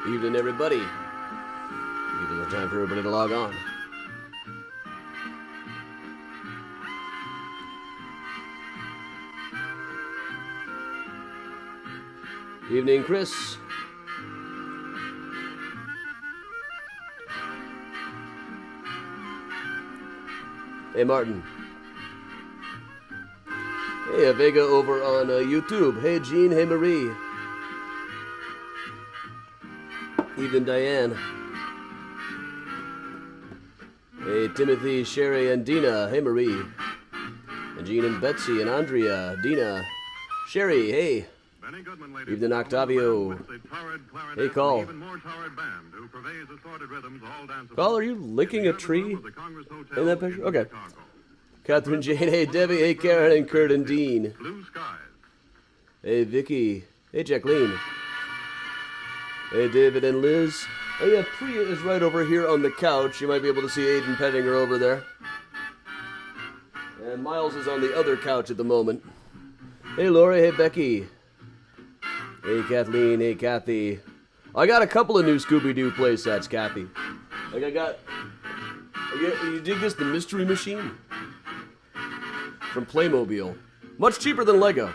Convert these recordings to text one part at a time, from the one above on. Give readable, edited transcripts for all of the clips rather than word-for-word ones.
Evening, everybody. Give it time for everybody to log on. Evening, Chris. Hey, Martin. Hey, Vega over on YouTube. Hey, Jean. Hey, Marie. Evening, Diane. Hey, Timothy, Sherry, and Dina. Hey, Marie. And Jean and Betsy and Andrea. Dina. Sherry, hey. Evening, Octavio. Hey, Call. Call, are you licking a tree in that picture? Okay. Catherine Jane, hey, Debbie, hey, Karen, and Kurt, and Dean. Hey, Vicky. Hey, Jacqueline. Hey, David and Liz. Oh, yeah, Priya is right over here on the couch. You might be able to see Aiden petting her over there. And Miles is on the other couch at the moment. Hey, Lori. Hey, Becky. Hey, Kathleen. Hey, Kathy. I got a couple of new Scooby-Doo play sets, Kathy. Like, you dig this? The Mystery Machine? From Playmobil. Much cheaper than Lego.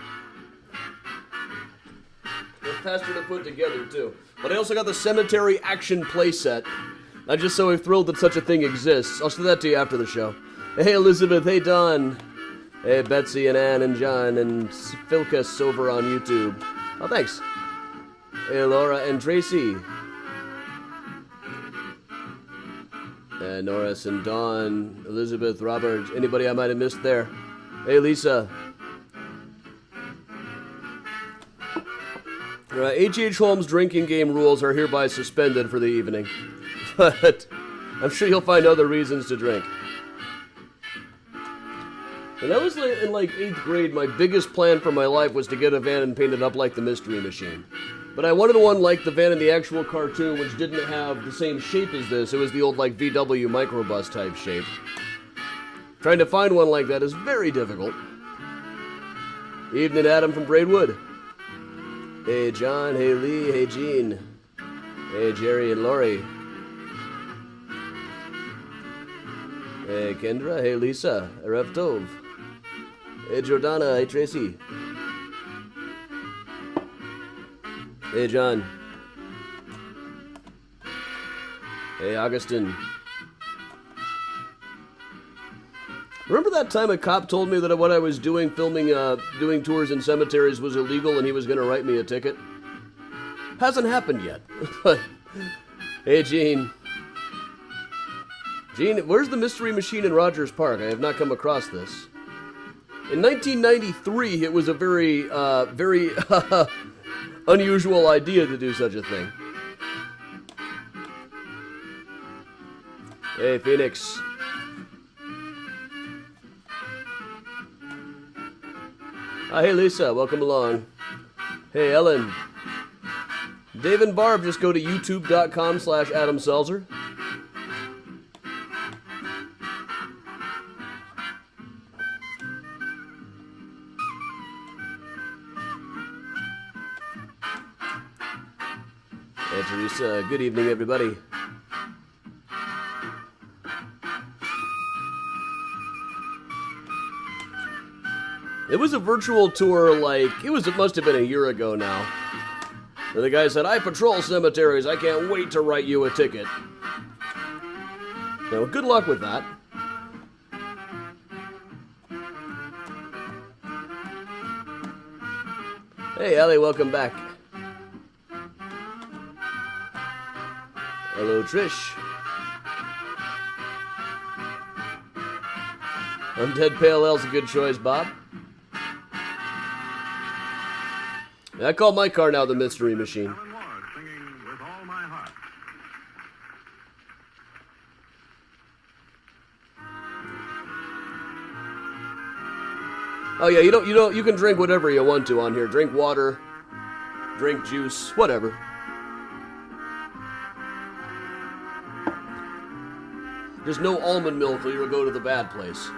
It's faster to put together, too. But I also got the Cemetery Action playset. I'm just so thrilled that such a thing exists. I'll show that to you after the show. Hey, Elizabeth. Hey, Don. Hey, Betsy and Ann and John and Philcus over on YouTube. Oh, thanks. Hey, Laura and Tracy. And Norris and Dawn, Elizabeth, Robert, anybody I might have missed there. Hey, Lisa. H.H. Holmes drinking game rules are hereby suspended for the evening. But I'm sure you'll find other reasons to drink. When I was in like 8th grade, my biggest plan for my life was to get a van and paint it up like the Mystery Machine. But I wanted one like the van in the actual cartoon, which didn't have the same shape as this. It was the old like VW microbus type shape. Trying to find one like that is very difficult. Evening, Adam from Braidwood. Hey, John. Hey, Lee. Hey, Jean. Hey, Jerry and Lori. Hey, Kendra. Hey, Lisa. Erev Tov. Hey, Jordana. Hey, Tracy. Hey, John. Hey, Augustin. Remember that time a cop told me that what I was doing, doing tours in cemeteries was illegal and he was going to write me a ticket? Hasn't happened yet. Hey, Gene. Gene, where's the Mystery Machine in Rogers Park? I have not come across this. In 1993, it was a very, very unusual idea to do such a thing. Hey, Phoenix. Hey, Lisa. Welcome along. Hey, Ellen. Dave and Barb, just go to youtube.com/Adam Seltzer. Hey, Teresa. Good evening, everybody. It was a virtual tour, it must have been a year ago now. And the guy said, I patrol cemeteries, I can't wait to write you a ticket. Now, good luck with that. Hey, Ellie, welcome back. Hello, Trish. Undead Pale Ale's a good choice, Bob. I call my car now the Mystery Machine. Oh yeah, you can drink whatever you want to on here. Drink water, drink juice, whatever. Just no almond milk or you'll go to the bad place.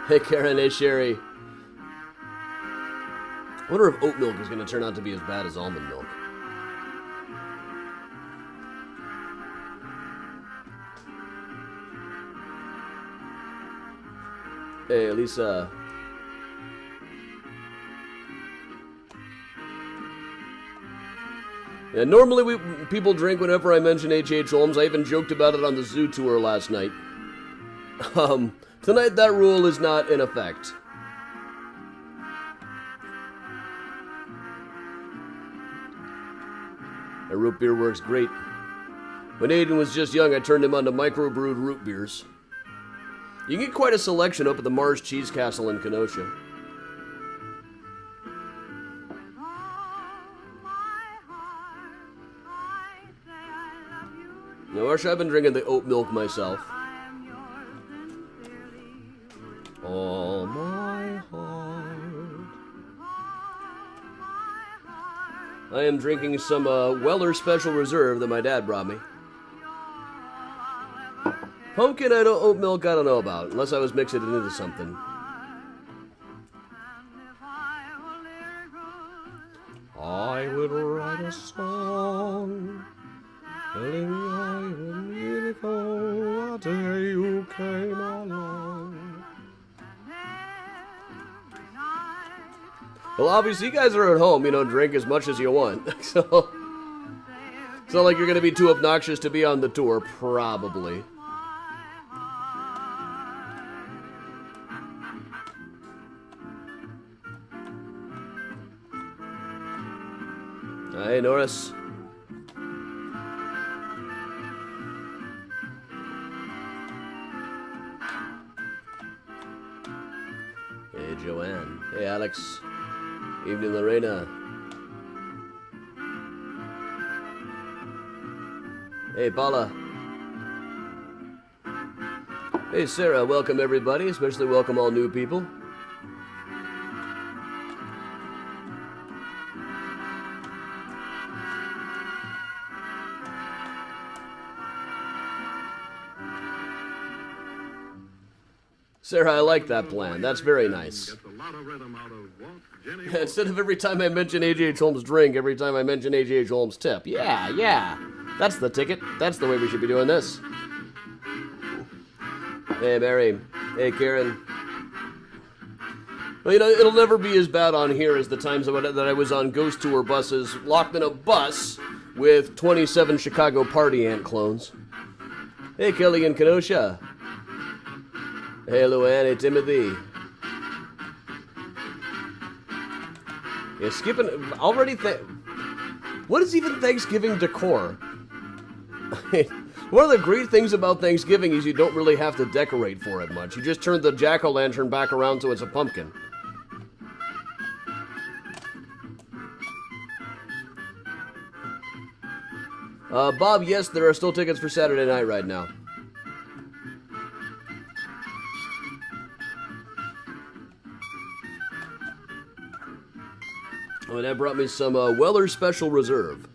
Hey Karen, hey Sherry. I wonder if oat milk is going to turn out to be as bad as almond milk. Hey, Lisa. Yeah, normally people drink whenever I mention H.H. Holmes. I even joked about it on the zoo tour last night. Tonight that rule is not in effect. A root beer works great. When Aiden was just young, I turned him on to microbrewed root beers. You can get quite a selection up at the Mars Cheese Castle in Kenosha. No, actually, I've been drinking the oat milk myself. All my heart. I am drinking some Weller Special Reserve that my dad brought me. Pumpkin oat milk, I don't know about, unless I was mixing it into something. I would write a song telling me I was a miracle the day you came along. Well, obviously, you guys are at home, drink as much as you want. So, it's not like you're going to be too obnoxious to be on the tour, probably. Hey, Norris. Hey, Joanne. Hey, Alex. Evening, Lorena. Hey, Paula. Hey, Sarah. Welcome, everybody. Especially welcome all new people. Sarah, I like that plan. That's very nice. Instead of every time I mention H.H. Holmes drink, every time I mention H.H. Holmes tip. Yeah. That's the ticket. That's the way we should be doing this. Hey, Mary. Hey, Karen. Well, it'll never be as bad on here as the times that I was on ghost tour buses, locked in a bus with 27 Chicago Party Ant clones. Hey, Kelly in Kenosha. Hey, Luann. Hey, Timothy. Yeah, skipping already. What is even Thanksgiving decor? One of the great things about Thanksgiving is you don't really have to decorate for it much. You just turn the jack-o'-lantern back around so it's a pumpkin. Bob, yes, there are still tickets for Saturday night right now. Oh, and that brought me some Weller Special Reserve.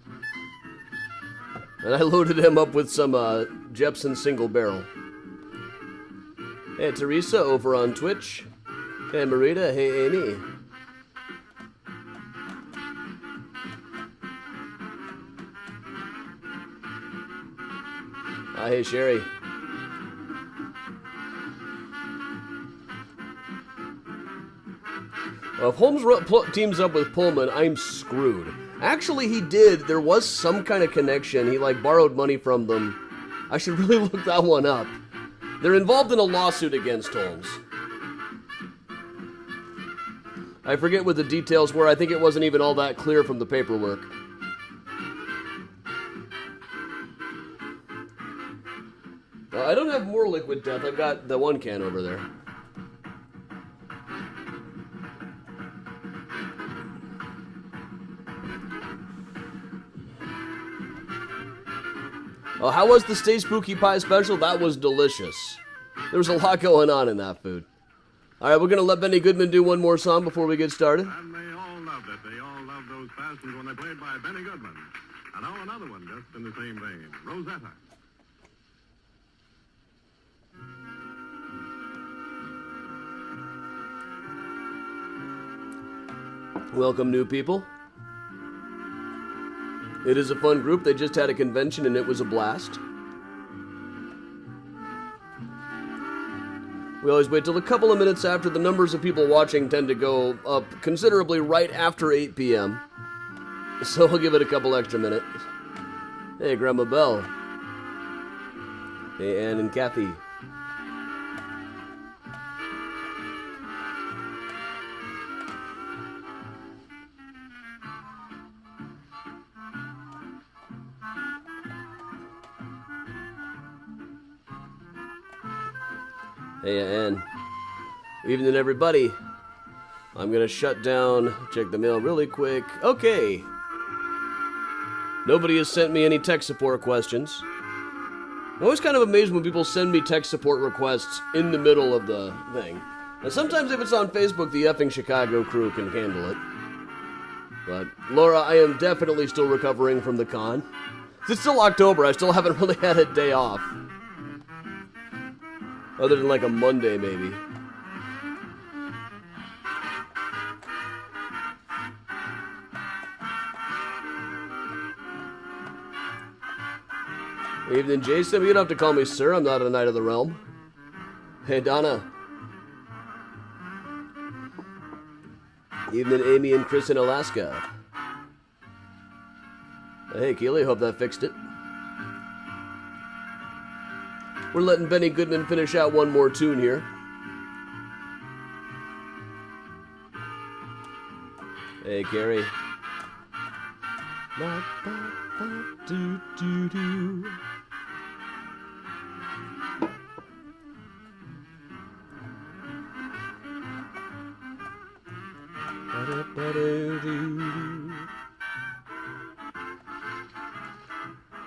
And I loaded him up with some Jepson Single Barrel. Hey, Teresa over on Twitch. Hey, Marita. Hey, Amy. Hey, Sherry. If Holmes teams up with Pullman, I'm screwed. Actually, he did. There was some kind of connection. He, borrowed money from them. I should really look that one up. They're involved in a lawsuit against Holmes. I forget what the details were. I think it wasn't even all that clear from the paperwork. I don't have more Liquid Death. I've got the one can over there. Oh, how was the Stay Spooky Pie special? That was delicious. There was a lot going on in that food. All right, we're going to let Benny Goodman do one more song before we get started. And they all loved it. They all loved those passions when they played by Benny Goodman. And now another one just in the same vein, Rosetta. Welcome, new people. It is a fun group. They just had a convention and it was a blast. We always wait till a couple of minutes after. The numbers of people watching tend to go up considerably right after 8 p.m. So we'll give it a couple extra minutes. Hey, Grandma Belle. Hey, Ann and Kathy. Hey, Ann. Evening, everybody. I'm gonna shut down, check the mail really quick. Okay. Nobody has sent me any tech support questions. I'm always kind of amazed when people send me tech support requests in the middle of the thing. And sometimes if it's on Facebook, the effing Chicago crew can handle it. But, Laura, I am definitely still recovering from the con. It's still October, I still haven't really had a day off. Other than like a Monday, maybe. Evening, Jason. You don't have to call me sir. I'm not a Knight of the Realm. Hey, Donna. Evening, Amy and Chris in Alaska. Hey, Keely. Hope that fixed it. We're letting Benny Goodman finish out one more tune here. Hey, Gary.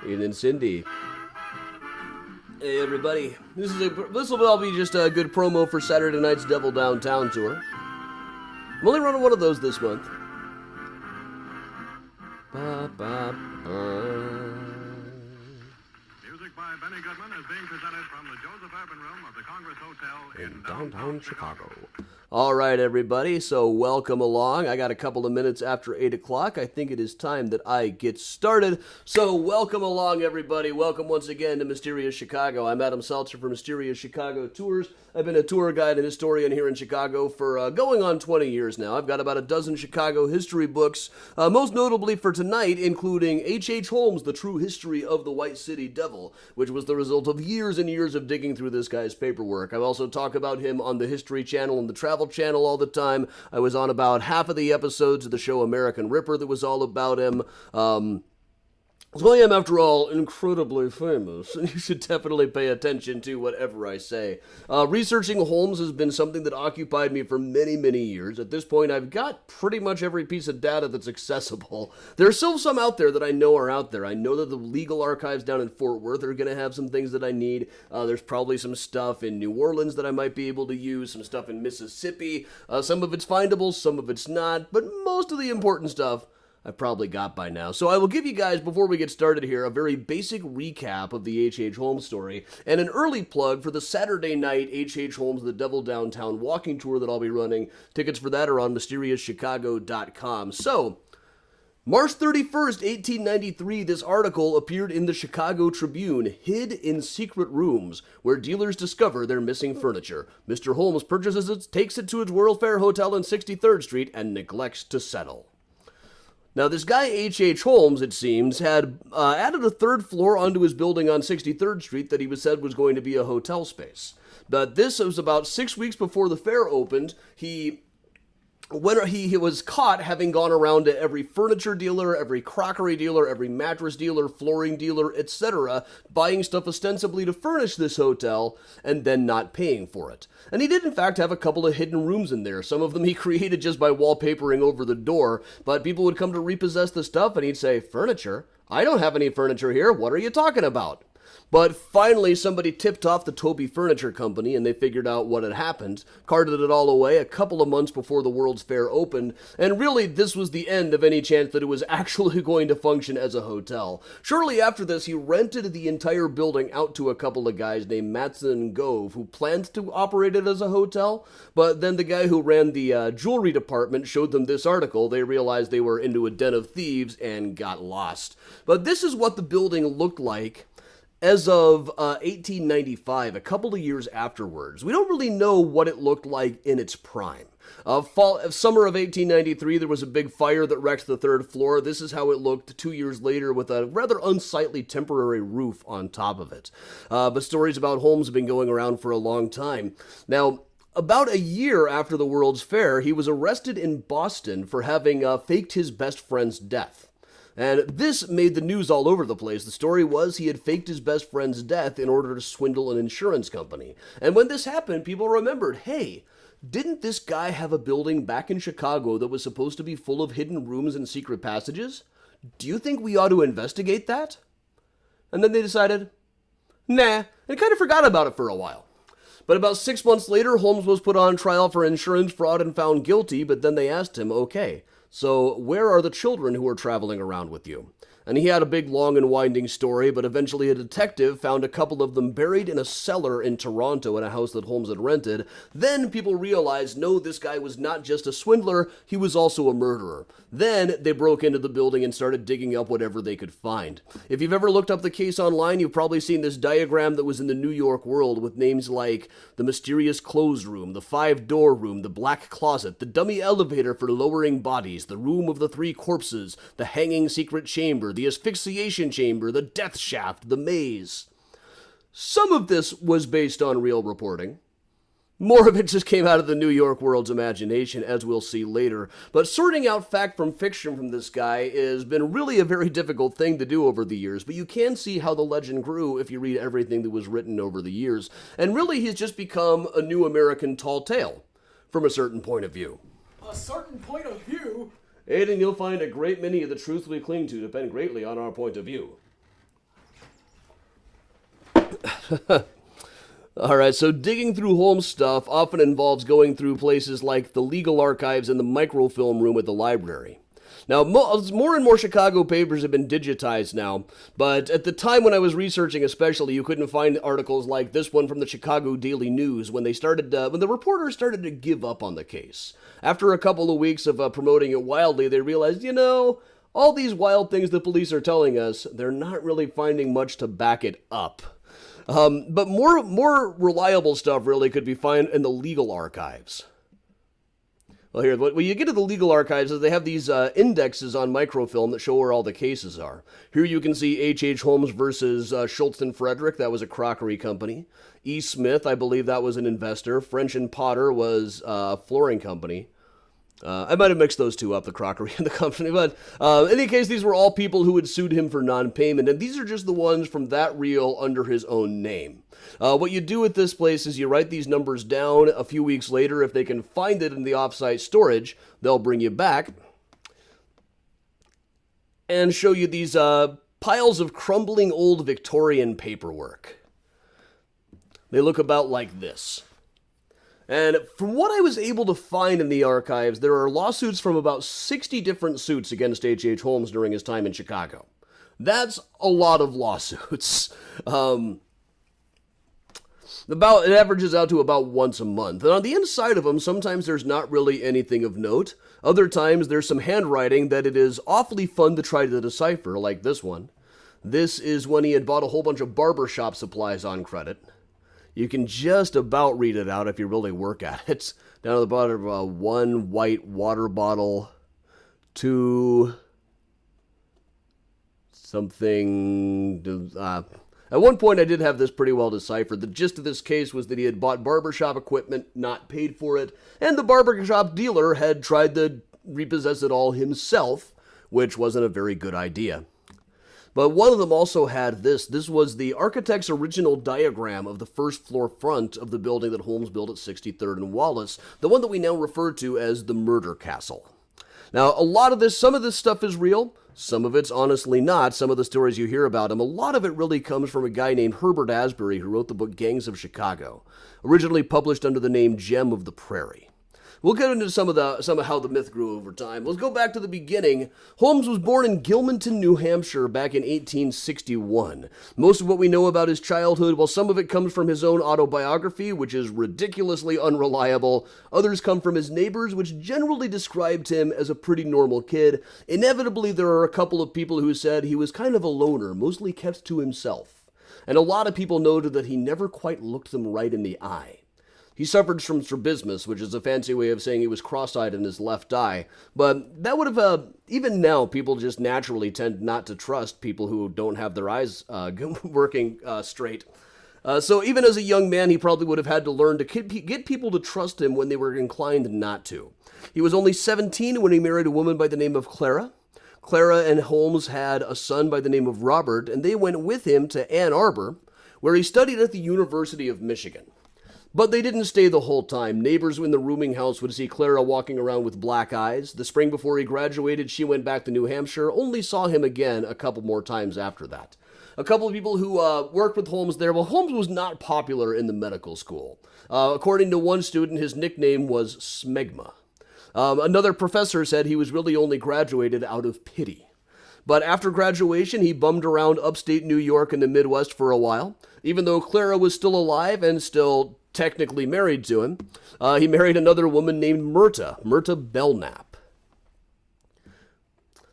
Evening, Cindy. Hey everybody, this will all be just a good promo for Saturday night's Devil Downtown tour. I'm only running one of those this month. Music by Benny Goodman is being presented from the Joseph Urban Room of the Congress Hotel in downtown Chicago. All right, everybody, so welcome along. I got a couple of minutes after 8 o'clock. I think it is time that I get started. So welcome along, everybody. Welcome once again to Mysterious Chicago. I'm Adam Seltzer for Mysterious Chicago Tours. I've been a tour guide and historian here in Chicago for going on 20 years now. I've got about a dozen Chicago history books, most notably for tonight, including H.H. Holmes, The True History of the White City Devil, which was the result of years and years of digging through this guy's paperwork. I also talk about him on the History Channel and the Travel Channel all the time. I was on about half of the episodes of the show American Ripper that was all about him. So I am, after all, incredibly famous, and you should definitely pay attention to whatever I say. Researching Holmes has been something that occupied me for many, many years. At this point, I've got pretty much every piece of data that's accessible. There are still some out there that I know are out there. I know that the legal archives down in Fort Worth are going to have some things that I need. There's probably some stuff in New Orleans that I might be able to use, some stuff in Mississippi. Some of it's findable, some of it's not, but most of the important stuff I've probably got by now. So I will give you guys, before we get started here, a very basic recap of the H.H. Holmes story, and an early plug for the Saturday night H.H. Holmes The Devil Downtown walking tour that I'll be running. Tickets for that are on MysteriousChicago.com. So, March 31st, 1893, this article appeared in the Chicago Tribune, Hid in Secret Rooms, where dealers discover their missing furniture. Mr. Holmes purchases it, takes it to his World Fair Hotel on 63rd Street, and neglects to settle. Now, this guy H.H. Holmes, it seems, had added a third floor onto his building on 63rd Street that he said was going to be a hotel space. But this was about 6 weeks before the fair opened. When he was caught having gone around to every furniture dealer, every crockery dealer, every mattress dealer, flooring dealer, etc., buying stuff ostensibly to furnish this hotel, and then not paying for it. And he did, in fact, have a couple of hidden rooms in there. Some of them he created just by wallpapering over the door, but people would come to repossess the stuff, and he'd say, "Furniture? I don't have any furniture here. What are you talking about?" But finally, somebody tipped off the Toby Furniture Company, and they figured out what had happened, carted it all away a couple of months before the World's Fair opened, and really this was the end of any chance that it was actually going to function as a hotel. Shortly after this, he rented the entire building out to a couple of guys named Matson and Gove, who planned to operate it as a hotel, but then the guy who ran the jewelry department showed them this article. They realized they were into a den of thieves and got lost. But this is what the building looked like as of 1895, a couple of years afterwards. We don't really know what it looked like in its prime. Summer of 1893, there was a big fire that wrecked the third floor. This is how it looked 2 years later with a rather unsightly temporary roof on top of it. But stories about Holmes have been going around for a long time. Now, about a year after the World's Fair, he was arrested in Boston for having faked his best friend's death. And this made the news all over the place. The story was he had faked his best friend's death in order to swindle an insurance company. And when this happened, people remembered, hey, didn't this guy have a building back in Chicago that was supposed to be full of hidden rooms and secret passages? Do you think we ought to investigate that? And then they decided, nah, and kind of forgot about it for a while. But about 6 months later, Holmes was put on trial for insurance fraud and found guilty, but then they asked him, okay, so where are the children who are traveling around with you? And he had a big, long, and winding story, but eventually a detective found a couple of them buried in a cellar in Toronto in a house that Holmes had rented. Then people realized, no, this guy was not just a swindler, he was also a murderer. Then they broke into the building and started digging up whatever they could find. If you've ever looked up the case online, you've probably seen this diagram that was in the New York World with names like the mysterious clothes room, the 5-door room, the black closet, the dummy elevator for lowering bodies, the room of the 3 corpses, the hanging secret chamber, the asphyxiation chamber, the death shaft, the maze. Some of this was based on real reporting. More of it just came out of the New York World's imagination, as we'll see later. But sorting out fact from fiction from this guy has been really a very difficult thing to do over the years, but you can see how the legend grew if you read everything that was written over the years. And really, he's just become a new American tall tale, from a certain point of view. A certain point of view? Aiden, you'll find a great many of the truths we cling to depend greatly on our point of view. Alright, so digging through Holmes stuff often involves going through places like the legal archives and the microfilm room at the library. Now, more and more Chicago papers have been digitized now, but at the time when I was researching especially, you couldn't find articles like this one from the Chicago Daily News when the reporters started to give up on the case. After a couple of weeks of promoting it wildly, they realized, all these wild things the police are telling us, they're not really finding much to back it up. But more reliable stuff really could be found in the legal archives. Well, here, when you get to the legal archives, they have these indexes on microfilm that show where all the cases are. Here you can see H.H. Holmes versus Schultz and Frederick. That was a crockery company. E. Smith, I believe that was an investor. French and Potter was a flooring company. I might have mixed those two up, the crockery and the company, but in any case, these were all people who had sued him for non-payment, and these are just the ones from that reel under his own name. What you do at this place is you write these numbers down. A few weeks later, if they can find it in the off-site storage, they'll bring you back and show you these piles of crumbling old Victorian paperwork. They look about like this. And from what I was able to find in the archives, there are lawsuits from about 60 different suits against H.H. Holmes during his time in Chicago. That's a lot of lawsuits. It averages out to about once a month. And on the inside of them, sometimes there's not really anything of note. Other times, there's some handwriting that it is awfully fun to try to decipher, like this one. This is when he had bought a whole bunch of barbershop supplies on credit. You can just about read it out if you really work at it. Down at the bottom, 1 white water bottle, 2 something. At one point, I did have this pretty well deciphered. The gist of this case was that he had bought barbershop equipment, not paid for it, and the barbershop dealer had tried to repossess it all himself, which wasn't a very good idea. But one of them also had this. This was the architect's original diagram of the first floor front of the building that Holmes built at 63rd and Wallace, the one that we now refer to as the Murder Castle. Now, some of this stuff is real. Some of it's honestly not. Some of the stories you hear about him, a lot of it really comes from a guy named Herbert Asbury who wrote the book Gangs of Chicago, originally published under the name Gem of the Prairie. We'll get into some of how the myth grew over time. Let's go back to the beginning. Holmes was born in Gilmanton, New Hampshire back in 1861. Most of what we know about his childhood, while some of it comes from his own autobiography, which is ridiculously unreliable, others come from his neighbors, which generally described him as a pretty normal kid. Inevitably, there are a couple of people who said he was kind of a loner, mostly kept to himself. And a lot of people noted that he never quite looked them right in the eye. He suffered from strabismus, which is a fancy way of saying he was cross-eyed in his left eye. But that would have, even now, people just naturally tend not to trust people who don't have their eyes working straight. So even as a young man, he probably would have had to learn to get people to trust him when they were inclined not to. He was only 17 when he married a woman by the name of Clara. Clara and Holmes had a son by the name of Robert, and they went with him to Ann Arbor, where he studied at the University of Michigan. But they didn't stay the whole time. Neighbors in the rooming house would see Clara walking around with black eyes. The spring before he graduated, she went back to New Hampshire, only saw him again a couple more times after that. A couple of people who worked with Holmes there, well, Holmes was not popular in the medical school. According to one student, his nickname was Smegma. Another professor said he was really only graduated out of pity. But after graduation, he bummed around upstate New York and the Midwest for a while. Even though Clara was still alive and still technically married to him, he married another woman named Myrta Belknap.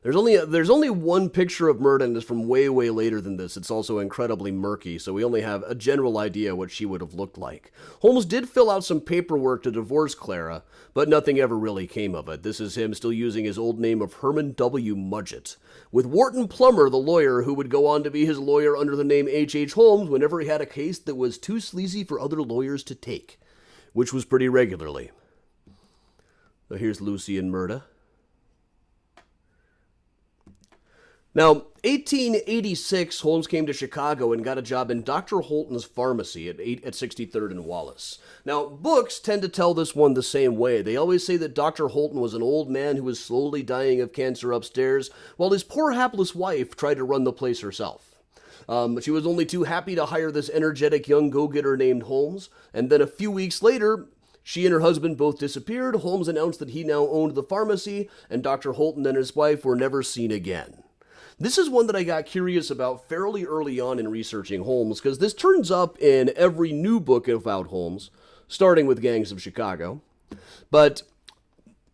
There's only one picture of Myrta, and it's from way, way later than this. It's also incredibly murky, so we only have a general idea what she would have looked like. Holmes did fill out some paperwork to divorce Clara, but nothing ever really came of it. This is him still using his old name of Herman W. Mudgett, with Wharton Plummer, the lawyer, who would go on to be his lawyer under the name H.H. Holmes whenever he had a case that was too sleazy for other lawyers to take, which was pretty regularly. So here's Lucy and Myrta. Now, 1886, Holmes came to Chicago and got a job in Dr. Holton's pharmacy at 63rd and Wallace. Now, books tend to tell this one the same way. They always say that Dr. Holton was an old man who was slowly dying of cancer upstairs, while his poor hapless wife tried to run the place herself. She was only too happy to hire this energetic young go-getter named Holmes, and then a few weeks later, she and her husband both disappeared. Holmes announced that he now owned the pharmacy, and Dr. Holton and his wife were never seen again. This is one that I got curious about fairly early on in researching Holmes, because this turns up in every new book about Holmes, starting with Gangs of Chicago. But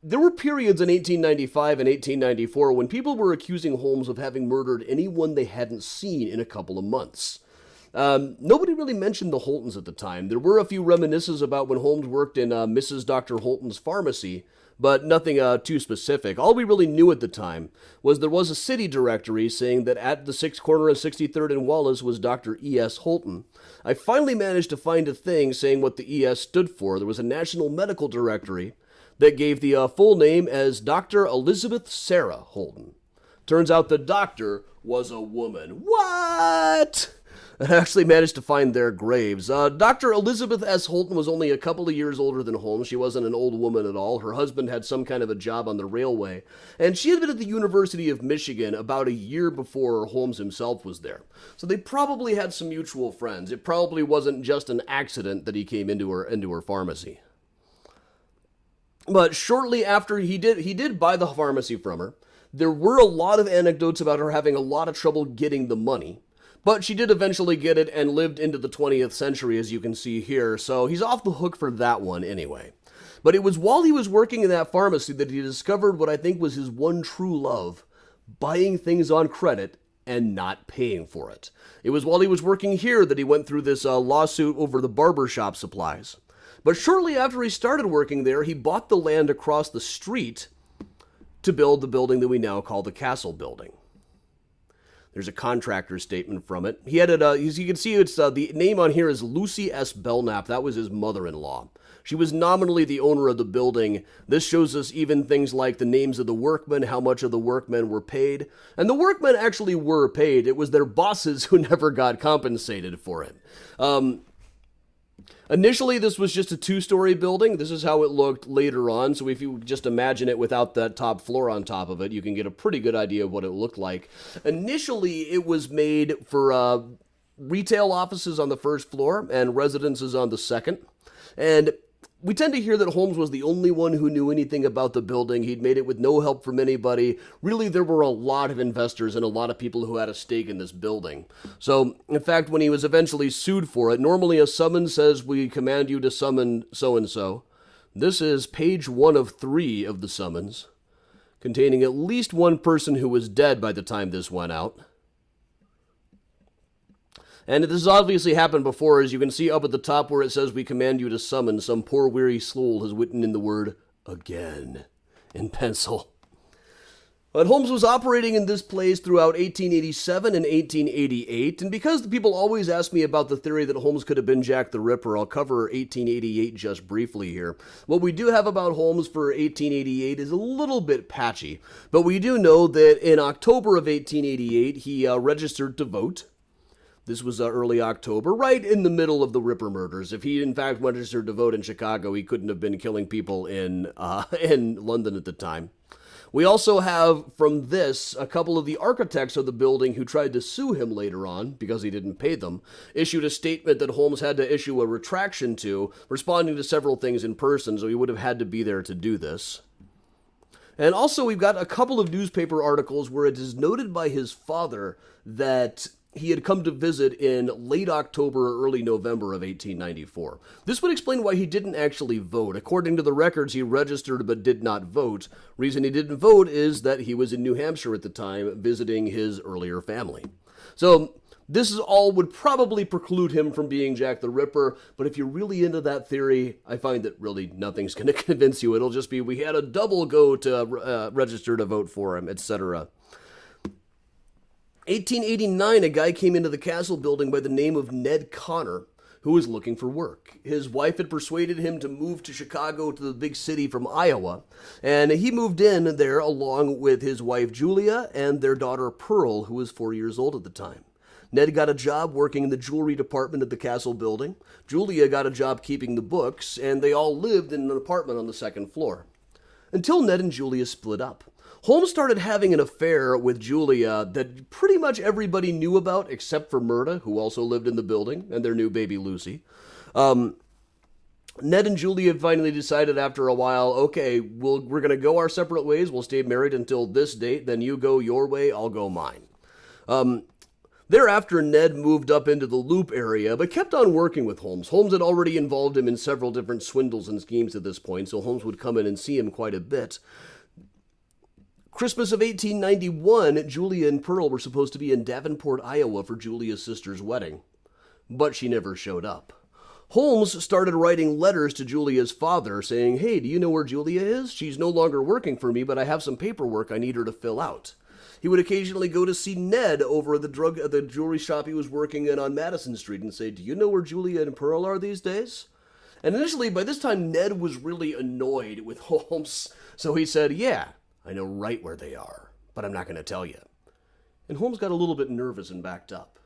there were periods in 1895 and 1894 when people were accusing Holmes of having murdered anyone they hadn't seen in a couple of months. Nobody really mentioned the Holtons at the time. There were a few reminiscences about when Holmes worked in Mrs. Dr. Holton's pharmacy, but nothing too specific. All we really knew at the time was there was a city directory saying that at the 6th corner of 63rd and Wallace was Dr. E.S. Holton. I finally managed to find a thing saying what the E.S. stood for. There was a national medical directory that gave the full name as Dr. Elizabeth Sarah Holton. Turns out the doctor was a woman. What? I actually managed to find their graves. Dr. Elizabeth S. Holton was only a couple of years older than Holmes. She wasn't an old woman at all. Her husband had some kind of a job on the railway, and she had been at the University of Michigan about a year before Holmes himself was there. So they probably had some mutual friends. It probably wasn't just an accident that he came into her pharmacy. But shortly after he did buy the pharmacy from her. There were a lot of anecdotes about her having a lot of trouble getting the money. But she did eventually get it and lived into the 20th century, as you can see here, so he's off the hook for that one anyway. But it was while he was working in that pharmacy that he discovered what I think was his one true love, buying things on credit and not paying for it. It was while he was working here that he went through this lawsuit over the barbershop supplies. But shortly after he started working there, he bought the land across the street to build the building that we now call the Castle Building. There's a contractor statement from it. He had it, as you can see, it's the name on here is Lucy S. Belknap. That was his mother-in-law. She was nominally the owner of the building. This shows us even things like the names of the workmen, how much of the workmen were paid. And the workmen actually were paid. It was their bosses who never got compensated for it. Initially, this was just a two-story building. This is how it looked later on. So if you just imagine it without that top floor on top of it, you can get a pretty good idea of what it looked like. Initially, it was made for retail offices on the first floor and residences on the second. And we tend to hear that Holmes was the only one who knew anything about the building. He'd made it with no help from anybody. Really, there were a lot of investors and a lot of people who had a stake in this building. So, in fact, when he was eventually sued for it, normally a summons says, "We command you to summon so-and-so." This is page 1 of 3 of the summons, containing at least one person who was dead by the time this went out. And this has obviously happened before, as you can see up at the top where it says, "We command you to summon." Some poor weary soul has written in the word "again" in pencil. But Holmes was operating in this place throughout 1887 and 1888, and because the people always ask me about the theory that Holmes could have been Jack the Ripper, I'll cover 1888 just briefly here. What we do have about Holmes for 1888 is a little bit patchy, but we do know that in October of 1888, he registered to vote. This was early October, right in the middle of the Ripper murders. If he, in fact, registered to vote in Chicago, he couldn't have been killing people in London at the time. We also have, from this, a couple of the architects of the building who tried to sue him later on, because he didn't pay them, issued a statement that Holmes had to issue a retraction to, responding to several things in person, so he would have had to be there to do this. And also, we've got a couple of newspaper articles where it is noted by his father that he had come to visit in late October or early November of 1894. This would explain why he didn't actually vote. According to the records, he registered but did not vote. Reason he didn't vote is that he was in New Hampshire at the time visiting his earlier family. So this is all would probably preclude him from being Jack the Ripper, but if you're really into that theory, I find that really nothing's going to convince you. It'll just be, we had a double go to register to vote for him, etc. 1889, a guy came into the castle building by the name of Ned Connor, who was looking for work. His wife had persuaded him to move to Chicago, to the big city from Iowa, and he moved in there along with his wife Julia and their daughter Pearl, who was 4 years old at the time. Ned got a job working in the jewelry department at the castle building. Julia got a job keeping the books, and they all lived in an apartment on the second floor. Until Ned and Julia split up. Holmes started having an affair with Julia that pretty much everybody knew about except for Myrta, who also lived in the building, and their new baby Lucy. Ned and Julia finally decided after a while, okay, we're going to go our separate ways. We'll stay married until this date. Then you go your way, I'll go mine. Thereafter, Ned moved up into the Loop area, but kept on working with Holmes. Holmes had already involved him in several different swindles and schemes at this point, so Holmes would come in and see him quite a bit. Christmas of 1891, Julia and Pearl were supposed to be in Davenport, Iowa for Julia's sister's wedding, but she never showed up. Holmes started writing letters to Julia's father saying, "Hey, do you know where Julia is? She's no longer working for me, but I have some paperwork I need her to fill out." He would occasionally go to see Ned over at the jewelry shop he was working in on Madison Street and say, "Do you know where Julia and Pearl are these days?" And initially, by this time, Ned was really annoyed with Holmes, so he said, "Yeah, I know right where they are, but I'm not going to tell you." And Holmes got a little bit nervous and backed up.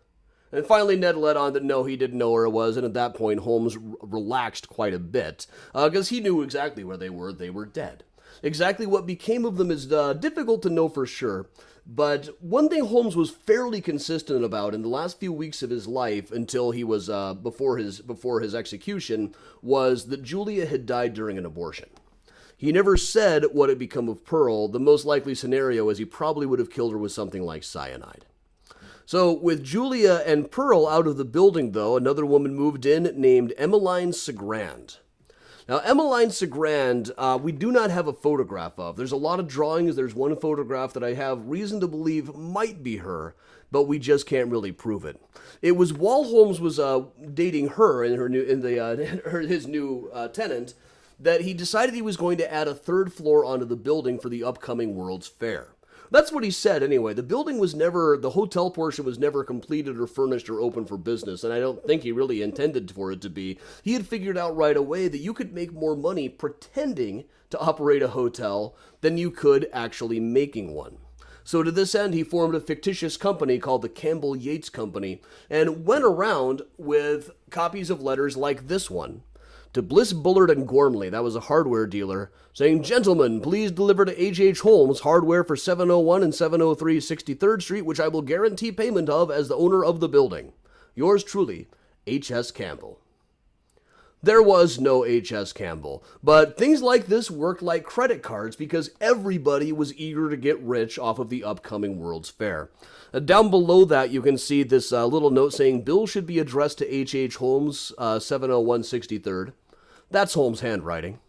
And finally, Ned let on that no, he didn't know where it was, and at that point, Holmes relaxed quite a bit, because he knew exactly where they were. They were dead. Exactly what became of them is difficult to know for sure, but one thing Holmes was fairly consistent about in the last few weeks of his life until he was before his execution was that Julia had died during an abortion. He never said what had become of Pearl. The most likely scenario is he probably would have killed her with something like cyanide. So with Julia and Pearl out of the building, though, another woman moved in named Emmeline Sagrand. Now, Emmeline Sagrand, we do not have a photograph of. There's a lot of drawings. There's one photograph that I have reason to believe might be her, but we just can't really prove it. It was while Holmes was dating her and his new tenant that he decided he was going to add a third floor onto the building for the upcoming World's Fair. That's what he said anyway. The hotel portion was never completed or furnished or open for business, and I don't think he really intended for it to be. He had figured out right away that you could make more money pretending to operate a hotel than you could actually making one. So to this end, he formed a fictitious company called the Campbell Yates Company and went around with copies of letters like this one to Bliss, Bullard, and Gormley, that was a hardware dealer, saying, "Gentlemen, please deliver to H.H. Holmes hardware for 701 and 703 63rd Street, which I will guarantee payment of as the owner of the building. Yours truly, H.S. Campbell." There was no H.S. Campbell, but things like this worked like credit cards because everybody was eager to get rich off of the upcoming World's Fair. Down below that, you can see this little note saying, "Bill should be addressed to H.H. Holmes, 701 63rd. That's Holmes' handwriting.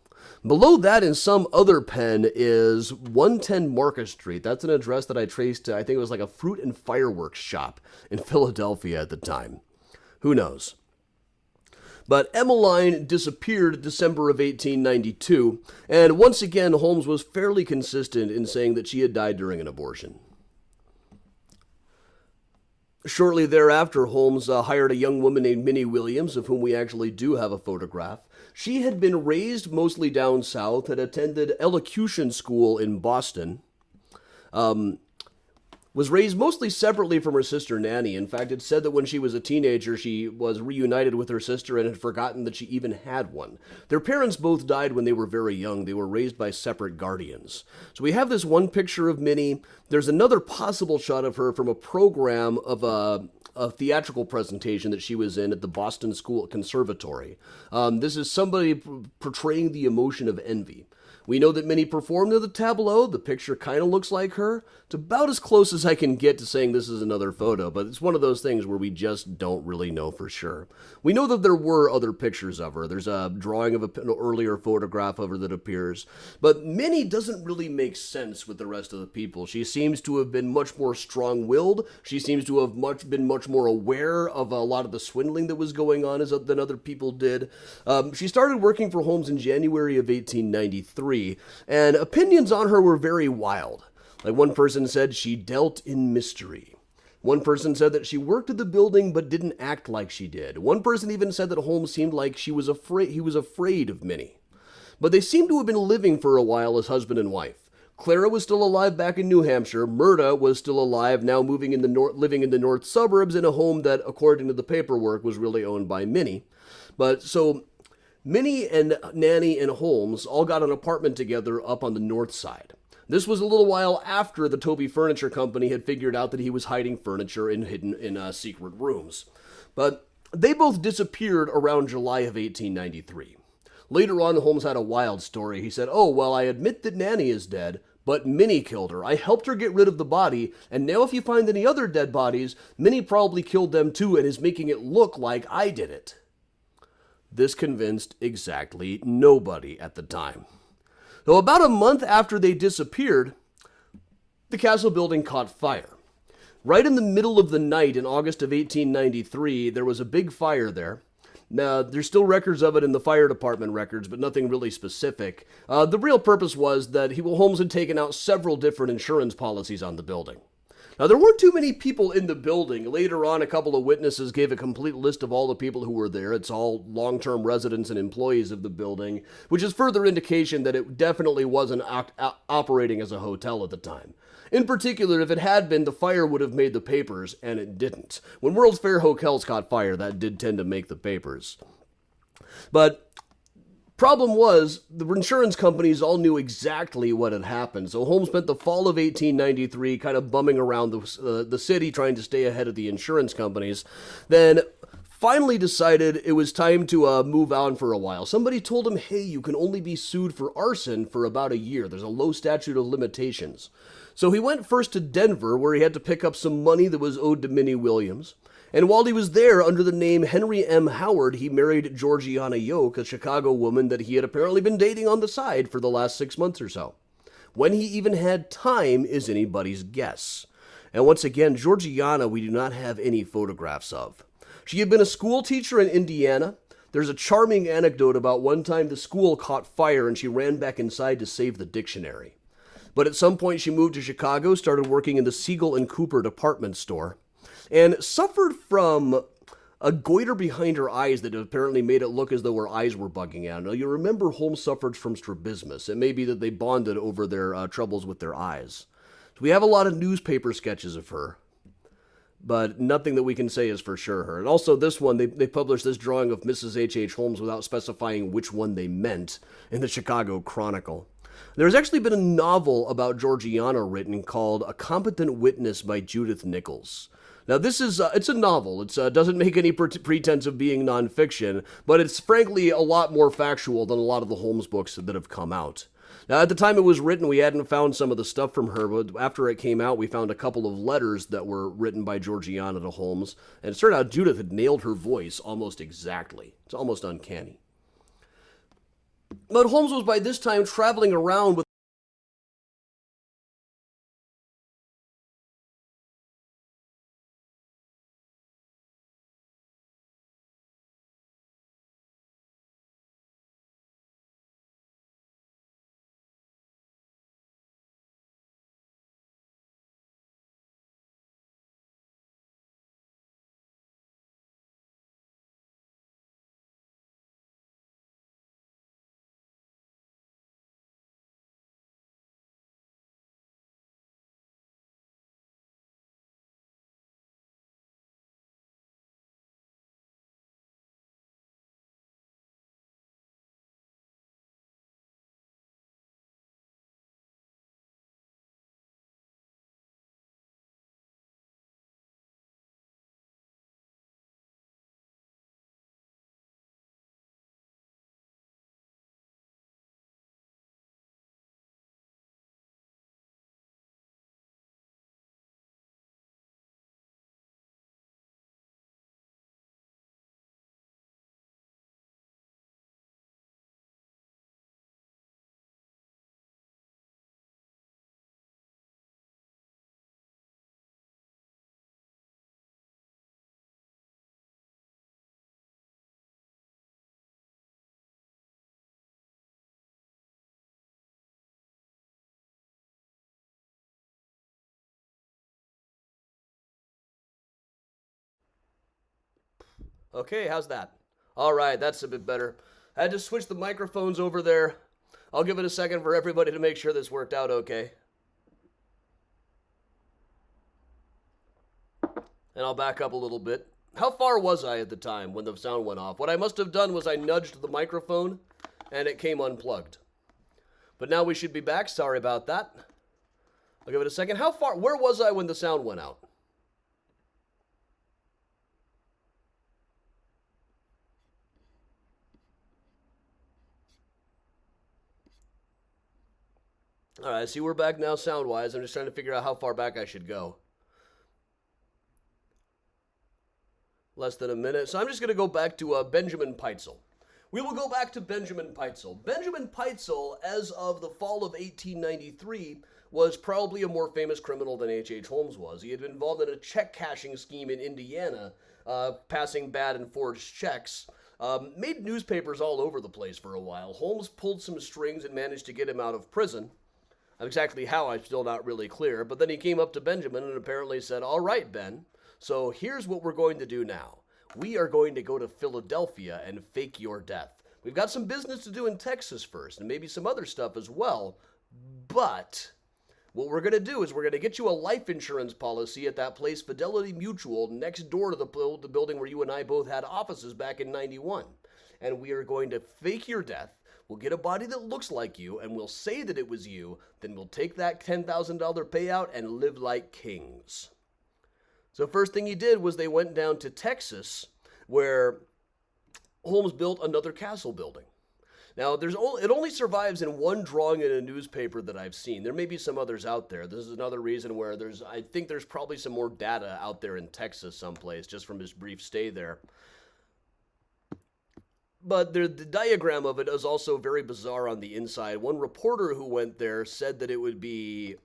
Below that, in some other pen, is 110 Market Street. That's an address that I traced to, I think it was like a fruit and fireworks shop in Philadelphia at the time. Who knows? But Emmeline disappeared December of 1892, and once again, Holmes was fairly consistent in saying that she had died during an abortion. Shortly thereafter, Holmes hired a young woman named Minnie Williams, of whom we actually do have a photograph. She had been raised mostly down south, had attended elocution school in Boston, was raised mostly separately from her sister Nanny. In fact, it's said that when she was a teenager, she was reunited with her sister and had forgotten that she even had one. Their parents both died when they were very young. They were raised by separate guardians. So we have this one picture of Minnie. There's another possible shot of her from a program of a theatrical presentation that she was in at the Boston School Conservatory. This is somebody portraying the emotion of envy. We know that Minnie performed in the tableau. The picture kind of looks like her. It's about as close as I can get to saying this is another photo, but it's one of those things where we just don't really know for sure. We know that there were other pictures of her. There's a drawing of an earlier photograph of her that appears, but Minnie doesn't really make sense with the rest of the people. She seems to have been much more strong-willed. She seems to have been much more aware of a lot of the swindling that was going on than other people did. She started working for Holmes in January of 1893. And opinions on her were very wild. Like one person said she dealt in mystery. One person said that she worked at the building but didn't act like she did. One person even said that Holmes seemed like he was afraid of Minnie. But they seem to have been living for a while as husband and wife. Clara was still alive back in New Hampshire. Murda was still alive, now living in the north suburbs in a home that, according to the paperwork, was really owned by Minnie. But so Minnie and Nanny and Holmes all got an apartment together up on the north side. This was a little while after the Toby Furniture Company had figured out that he was hiding furniture hidden in secret rooms. But they both disappeared around July of 1893. Later on, Holmes had a wild story. He said, "Oh, well, I admit that Nanny is dead, but Minnie killed her. I helped her get rid of the body, and now if you find any other dead bodies, Minnie probably killed them too and is making it look like I did it." This convinced exactly nobody at the time. So about a month after they disappeared, the castle building caught fire. Right in the middle of the night in August of 1893, there was a big fire there. Now, there's still records of it in the fire department records, but nothing really specific. The real purpose was that Holmes had taken out several different insurance policies on the building. Now, there weren't too many people in the building. Later on, a couple of witnesses gave a complete list of all the people who were there. It's all long-term residents and employees of the building, which is further indication that it definitely wasn't operating as a hotel at the time. In particular, if it had been, the fire would have made the papers, and it didn't. When World's Fair hotels caught fire, that did tend to make the papers. But problem was, the insurance companies all knew exactly what had happened, so Holmes spent the fall of 1893 kind of bumming around the city trying to stay ahead of the insurance companies. Then finally decided it was time to move on for a while. Somebody told him, "Hey, you can only be sued for arson for about a year. There's a low statute of limitations." So he went first to Denver, where he had to pick up some money that was owed to Minnie Williams. And while he was there, under the name Henry M. Howard, he married Georgiana Yoke, a Chicago woman that he had apparently been dating on the side for the last 6 months or so. When he even had time is anybody's guess. And once again, Georgiana we do not have any photographs of. She had been a school teacher in Indiana. There's a charming anecdote about one time the school caught fire and she ran back inside to save the dictionary. But at some point she moved to Chicago, started working in the Siegel and Cooper department store, and suffered from a goiter behind her eyes that apparently made it look as though her eyes were bugging out. Now, you remember Holmes suffered from strabismus. It may be that they bonded over their troubles with their eyes. We have a lot of newspaper sketches of her, but nothing that we can say is for sure her. And also this one, they published this drawing of Mrs. H.H. Holmes without specifying which one they meant in the Chicago Chronicle. There's actually been a novel about Georgiana written called A Competent Witness by Judith Nichols. Now this is, it's a novel. It doesn't make any pretense of being nonfiction, but it's frankly a lot more factual than a lot of the Holmes books that have come out. Now, at the time it was written, we hadn't found some of the stuff from her, but after it came out, we found a couple of letters that were written by Georgiana to Holmes, and it turned out Judith had nailed her voice almost exactly. It's almost uncanny. But Holmes was by this time traveling around with Okay, how's that? All right, that's a bit better. I had to switch the microphones over there. I'll give it a second for everybody to make sure this worked out okay. And I'll back up a little bit. How far was I at the time when the sound went off? What I must have done was I nudged the microphone and it came unplugged. But now we should be back. Sorry about that. I'll give it a second. Where was I when the sound went out? All right, see, we're back now sound-wise. I'm just trying to figure out how far back I should go. Less than a minute. So I'm just going to go back to Benjamin Pitezel. We will go back to Benjamin Pitezel. Benjamin Pitezel, as of the fall of 1893, was probably a more famous criminal than H.H. Holmes was. He had been involved in a check-cashing scheme in Indiana, passing bad and forged checks. Made newspapers all over the place for a while. Holmes pulled some strings and managed to get him out of prison. Exactly how, I'm still not really clear, but then he came up to Benjamin and apparently said, all right, Ben, so here's what we're going to do now. We are going to go to Philadelphia and fake your death. We've got some business to do in Texas first, and maybe some other stuff as well, but what we're going to do is we're going to get you a life insurance policy at that place, Fidelity Mutual, next door to the building where you and I both had offices back in '91, and we are going to fake your death. We'll get a body that looks like you, and we'll say that it was you. Then we'll take that $10,000 payout and live like kings. So first thing he did was they went down to Texas, where Holmes built another castle building. Now, it only survives in one drawing in a newspaper that I've seen. There may be some others out there. This is another reason where I think there's probably some more data out there in Texas someplace, just from his brief stay there. But the diagram of it is also very bizarre on the inside. One reporter who went there said that it would be,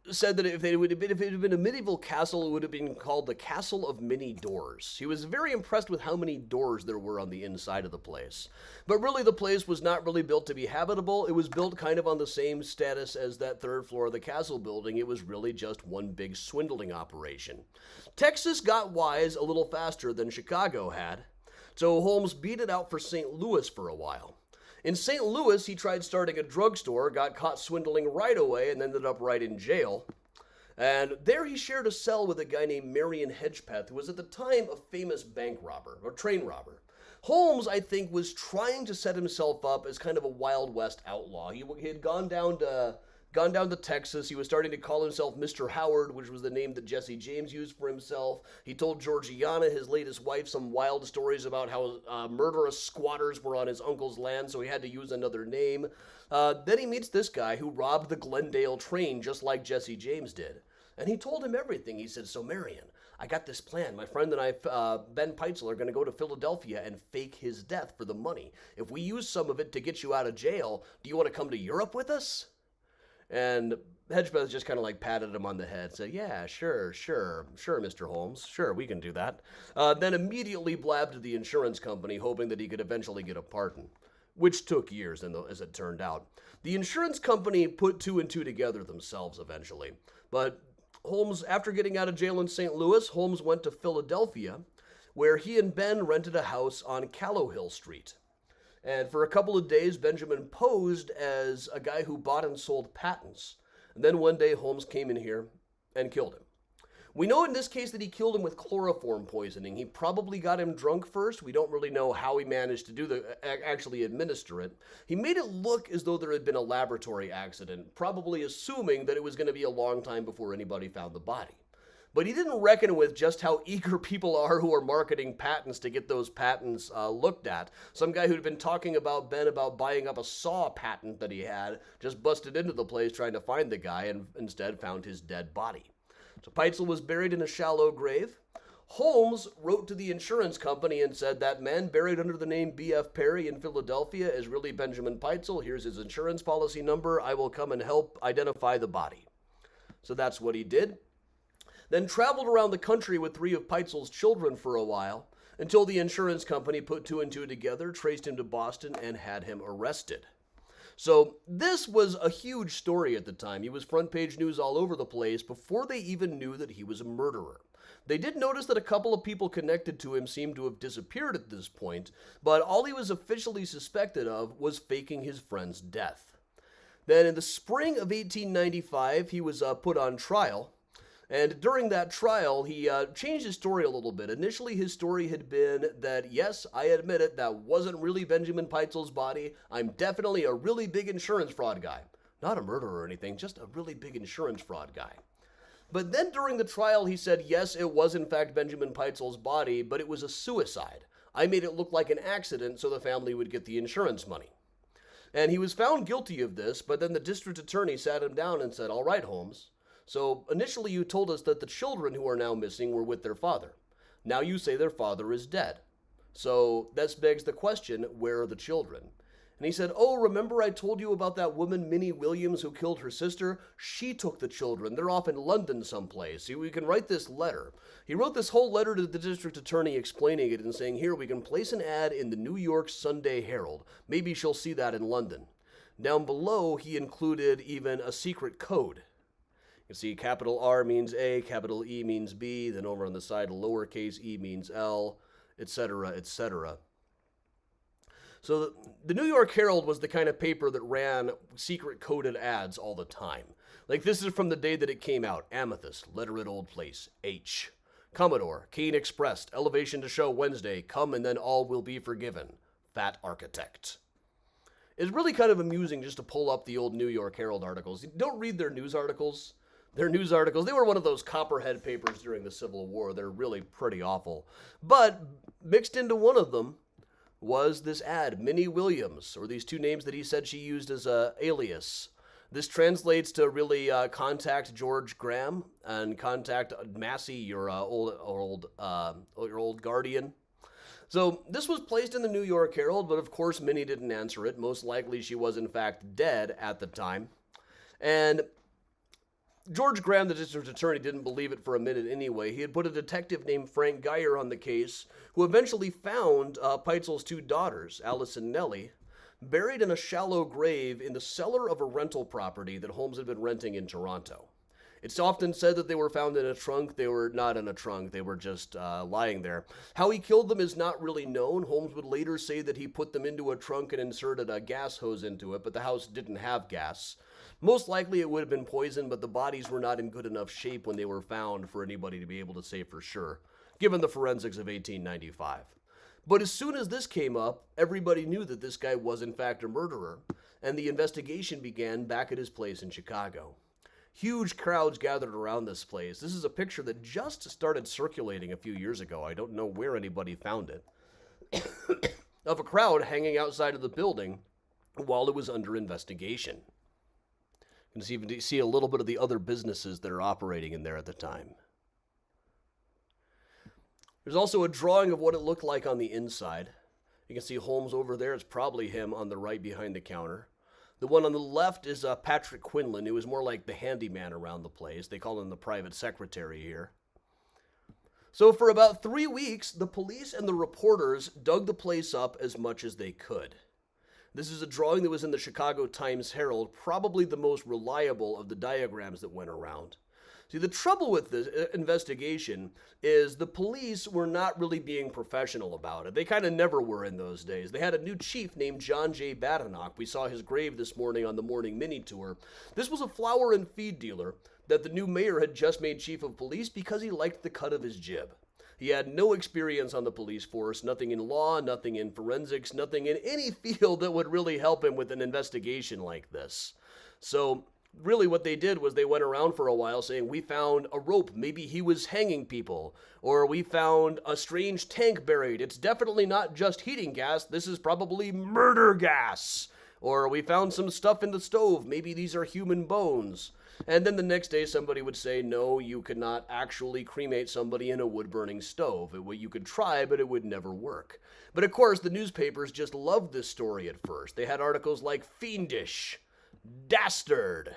said that if it had been a medieval castle, it would have been called the Castle of Many Doors. He was very impressed with how many doors there were on the inside of the place. But really, the place was not really built to be habitable. It was built kind of on the same status as that third floor of the castle building. It was really just one big swindling operation. Texas got wise a little faster than Chicago had, so Holmes beat it out for St. Louis for a while. In St. Louis, he tried starting a drugstore, got caught swindling right away, and ended up right in jail. And there he shared a cell with a guy named Marion Hedgepeth, who was at the time a famous bank robber, or train robber. Holmes, I think, was trying to set himself up as kind of a Wild West outlaw. He had gone down to Texas. He was starting to call himself Mr. Howard, which was the name that Jesse James used for himself. He told Georgiana, his latest wife, some wild stories about how murderous squatters were on his uncle's land, so he had to use another name. Then he meets this guy who robbed the Glendale train just like Jesse James did. And he told him everything. He said, so Marion, I got this plan. My friend and I, Ben Peitzel, are going to go to Philadelphia and fake his death for the money. If we use some of it to get you out of jail, do you want to come to Europe with us? And Hedgepeth just kind of like patted him on the head, said, yeah, sure, Mr. Holmes. Sure, we can do that. Then immediately blabbed to the insurance company, hoping that he could eventually get a pardon, which took years, as it turned out. The insurance company put two and two together themselves eventually. But Holmes, after getting out of jail in St. Louis, Holmes went to Philadelphia, where he and Ben rented a house on Callowhill Street. And for a couple of days, Benjamin posed as a guy who bought and sold patents. And then one day, Holmes came in here and killed him. We know in this case that he killed him with chloroform poisoning. He probably got him drunk first. We don't really know how he managed to actually administer it. He made it look as though there had been a laboratory accident, probably assuming that it was going to be a long time before anybody found the body. But he didn't reckon with just how eager people are who are marketing patents to get those patents looked at. Some guy who'd been talking about Ben about buying up a saw patent that he had just busted into the place trying to find the guy and instead found his dead body. So Peitzel was buried in a shallow grave. Holmes wrote to the insurance company and said, that man buried under the name B.F. Perry in Philadelphia is really Benjamin Peitzel. Here's his insurance policy number. I will come and help identify the body. So that's what he did. Then traveled around the country with three of Peitzel's children for a while until the insurance company put two and two together, traced him to Boston, and had him arrested. So this was a huge story at the time. He was front page news all over the place before they even knew that he was a murderer. They did notice that a couple of people connected to him seemed to have disappeared at this point, but all he was officially suspected of was faking his friend's death. Then in the spring of 1895, he was put on trial. And during that trial, he changed his story a little bit. Initially, his story had been that, yes, I admit it, that wasn't really Benjamin Peitzel's body. I'm definitely a really big insurance fraud guy. Not a murderer or anything, just a really big insurance fraud guy. But then during the trial, he said, yes, it was in fact Benjamin Peitzel's body, but it was a suicide. I made it look like an accident so the family would get the insurance money. And he was found guilty of this, but then the district attorney sat him down and said, all right, Holmes. So initially you told us that the children who are now missing were with their father. Now you say their father is dead. So this begs the question, where are the children? And he said, oh, remember I told you about that woman, Minnie Williams, who killed her sister? She took the children. They're off in London someplace. See, we can write this letter. He wrote this whole letter to the district attorney explaining it and saying, here, we can place an ad in the New York Sunday Herald. Maybe she'll see that in London. Down below, he included even a secret code. You see, capital R means A, capital E means B, then over on the side, lowercase e means L, etc., etc. So the New York Herald was the kind of paper that ran secret coded ads all the time. Like this is from the day that it came out. Amethyst, letter at old place, H. Commodore, Kane Express, elevation to show Wednesday, come and then all will be forgiven. Fat architect. It's really kind of amusing just to pull up the old New York Herald articles. Don't read their news articles. Their news articles, they were one of those copperhead papers during the Civil War. They're really pretty awful. But mixed into one of them was this ad, Minnie Williams, or these two names that he said she used as a alias. This translates to really contact George Graham and contact Massey, your old guardian. So this was placed in the New York Herald, but of course Minnie didn't answer it. Most likely she was in fact dead at the time. And George Graham, the district attorney, didn't believe it for a minute anyway. He had put a detective named Frank Geyer on the case, who eventually found Peitzel's two daughters, Alice and Nellie, buried in a shallow grave in the cellar of a rental property that Holmes had been renting in Toronto. It's often said that they were found in a trunk. They were not in a trunk. They were just lying there. How he killed them is not really known. Holmes would later say that he put them into a trunk and inserted a gas hose into it, but the house didn't have gas. Most likely it would have been poison, but the bodies were not in good enough shape when they were found for anybody to be able to say for sure, given the forensics of 1895. But as soon as this came up, everybody knew that this guy was in fact a murderer, and the investigation began back at his place in Chicago. Huge crowds gathered around this place. This is a picture that just started circulating a few years ago. I don't know where anybody found it. Of a crowd hanging outside of the building while it was under investigation. You can even see a little bit of the other businesses that are operating in there at the time. There's also a drawing of what it looked like on the inside. You can see Holmes over there. It's probably him on the right behind the counter. The one on the left is Patrick Quinlan, who is more like the handyman around the place. They call him the private secretary here. So for about 3 weeks, the police and the reporters dug the place up as much as they could. This is a drawing that was in the Chicago Times-Herald, probably the most reliable of the diagrams that went around. See, the trouble with this investigation is the police were not really being professional about it. They kind of never were in those days. They had a new chief named John J. Badenoch. We saw his grave this morning on the morning mini tour. This was a flour and feed dealer that the new mayor had just made chief of police because he liked the cut of his jib. He had no experience on the police force, nothing in law, nothing in forensics, nothing in any field that would really help him with an investigation like this. So really what they did was they went around for a while saying, we found a rope, maybe he was hanging people, or we found a strange tank buried. It's definitely not just heating gas, this is probably murder gas. Or we found some stuff in the stove, maybe these are human bones. And then the next day somebody would say, no, you could not actually cremate somebody in a wood-burning stove. You could try, but it would never work. But of course, the newspapers just loved this story at first. They had articles like fiendish, dastard.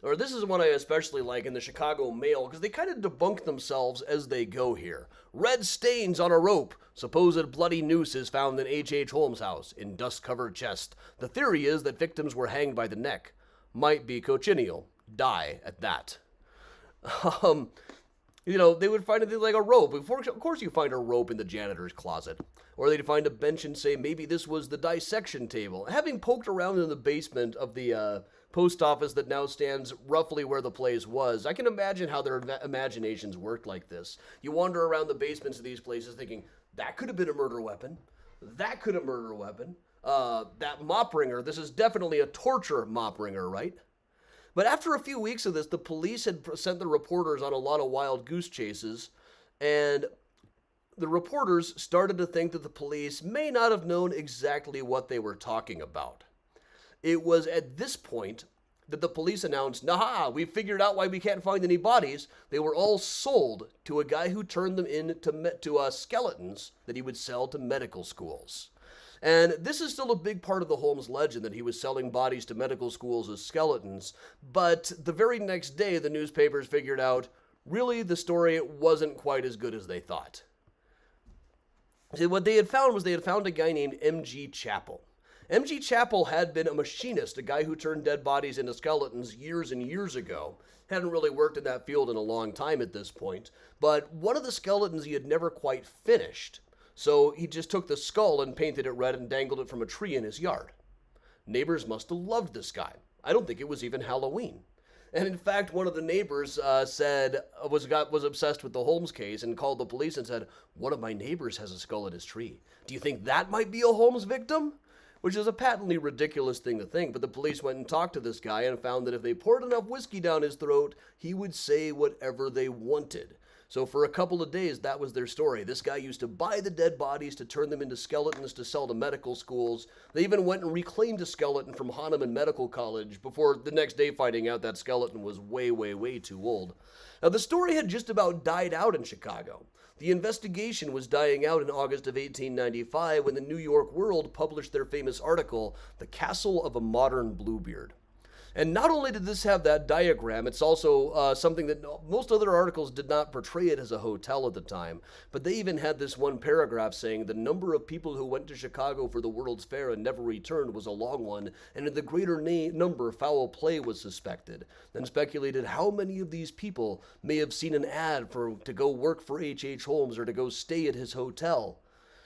Or this is one I especially like in the Chicago Mail, because they kind of debunk themselves as they go here. Red stains on a rope. Supposed bloody noose is found in H.H. Holmes' house in dust-covered chest. The theory is that victims were hanged by the neck. Might be cochineal. Die at that. They would find it like a rope. Of course you find a rope in the janitor's closet. Or they'd find a bench and say, maybe this was the dissection table. Having poked around in the basement of the post office that now stands roughly where the place was, I can imagine how their imaginations worked like this. You wander around the basements of these places thinking, that could have been a murder weapon. That could have been a murder weapon. That mop wringer, this is definitely a torture mop wringer, right? But after a few weeks of this, the police had sent the reporters on a lot of wild goose chases, and the reporters started to think that the police may not have known exactly what they were talking about. It was at this point that the police announced, "Nah, we figured out why we can't find any bodies. They were all sold to a guy who turned them into skeletons that he would sell to medical schools." And this is still a big part of the Holmes legend, that he was selling bodies to medical schools as skeletons. But the very next day, the newspapers figured out, really, the story wasn't quite as good as they thought. See, what they had found was they had found a guy named M.G. Chappell. M.G. Chappell had been a machinist, a guy who turned dead bodies into skeletons years and years ago. Hadn't really worked in that field in a long time at this point. But one of the skeletons he had never quite finished. So he just took the skull and painted it red and dangled it from a tree in his yard. Neighbors must have loved this guy. I don't think it was even Halloween. And in fact, one of the neighbors was obsessed with the Holmes case and called the police and said, "One of my neighbors has a skull in his tree. Do you think that might be a Holmes victim?" Which is a patently ridiculous thing to think, but the police went and talked to this guy and found that if they poured enough whiskey down his throat, he would say whatever they wanted. So for a couple of days, that was their story. This guy used to buy the dead bodies to turn them into skeletons to sell to medical schools. They even went and reclaimed a skeleton from Hahnemann Medical College before the next day finding out that skeleton was way, way, way too old. Now, the story had just about died out in Chicago. The investigation was dying out in August of 1895 when the New York World published their famous article, "The Castle of a Modern Bluebeard." And not only did this have that diagram, it's also something that most other articles did not portray it as a hotel at the time. But they even had this one paragraph saying the number of people who went to Chicago for the World's Fair and never returned was a long one, and in the greater number, foul play was suspected. Then speculated how many of these people may have seen an ad to go work for H.H. Holmes or to go stay at his hotel.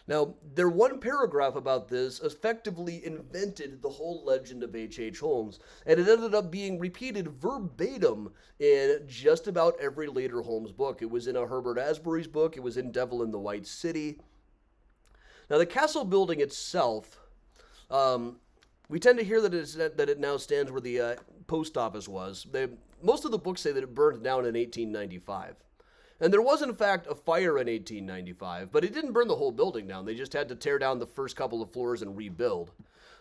Now, their one paragraph about this effectively invented the whole legend of H.H. Holmes, and it ended up being repeated verbatim in just about every later Holmes book. It was in a Herbert Asbury's book. It was in Devil in the White City. Now, the castle building itself, we tend to hear that it now stands where the post office was. Most of the books say that it burned down in 1895. And there was, in fact, a fire in 1895, but it didn't burn the whole building down. They just had to tear down the first couple of floors and rebuild.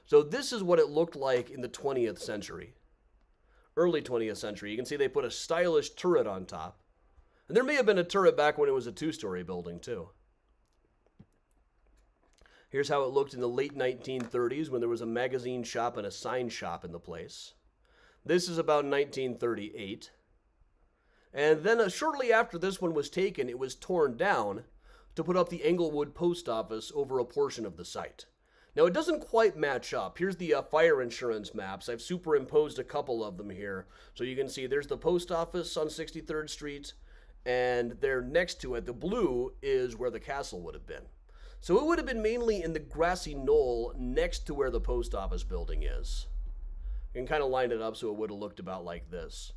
So this is what it looked like in the 20th century. Early 20th century. You can see they put a stylish turret on top. And there may have been a turret back when it was a two-story building, too. Here's how it looked in the late 1930s when there was a magazine shop and a sign shop in the place. This is about 1938. And then shortly after this one was taken, it was torn down to put up the Englewood post office over a portion of the site. Now, it doesn't quite match up. Here's the fire insurance maps. I've superimposed a couple of them here. So you can see there's the post office on 63rd Street, and there next to it, the blue, is where the castle would have been. So it would have been mainly in the grassy knoll next to where the post office building is. You can kind of line it up so it would have looked about like this.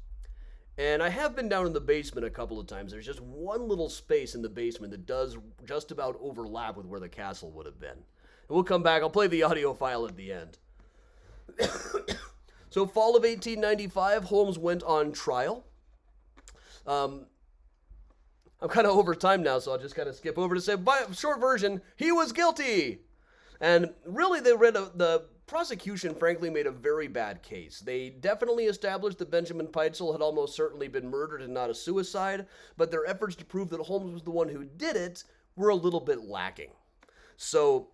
And I have been down in the basement a couple of times. There's just one little space in the basement that does just about overlap with where the castle would have been. And we'll come back. I'll play the audio file at the end. So fall of 1895, Holmes went on trial. I'm kind of over time now, so I'll just kind of skip over to say, by short version, he was guilty. And really, the prosecution, frankly, made a very bad case. They definitely established that Benjamin Peitzel had almost certainly been murdered and not a suicide, but their efforts to prove that Holmes was the one who did it were a little bit lacking. So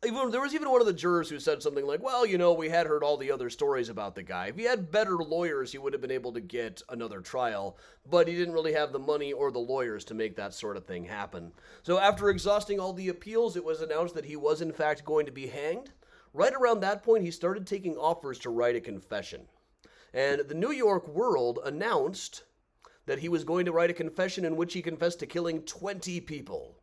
there was even one of the jurors who said something like, well, we had heard all the other stories about the guy. If he had better lawyers, he would have been able to get another trial, but he didn't really have the money or the lawyers to make that sort of thing happen. So after exhausting all the appeals, it was announced that he was in fact going to be hanged. Right around that point, he started taking offers to write a confession. And the New York World announced that he was going to write a confession in which he confessed to killing 20 people.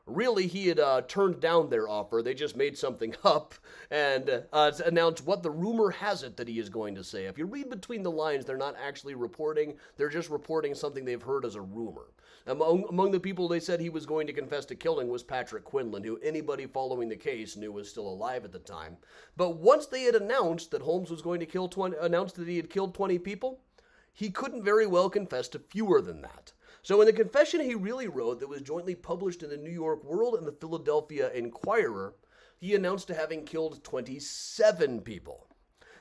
Really, he had turned down their offer. They just made something up and announced what the rumor has it that he is going to say. If you read between the lines, they're not actually reporting. They're just reporting something they've heard as a rumor. Among the people they said he was going to confess to killing was Patrick Quinlan, who anybody following the case knew was still alive at the time. But once they had announced that Holmes was going to announced that he had killed 20 people, he couldn't very well confess to fewer than that. So in the confession he really wrote that was jointly published in the New York World and the Philadelphia Inquirer, he announced to having killed 27 people.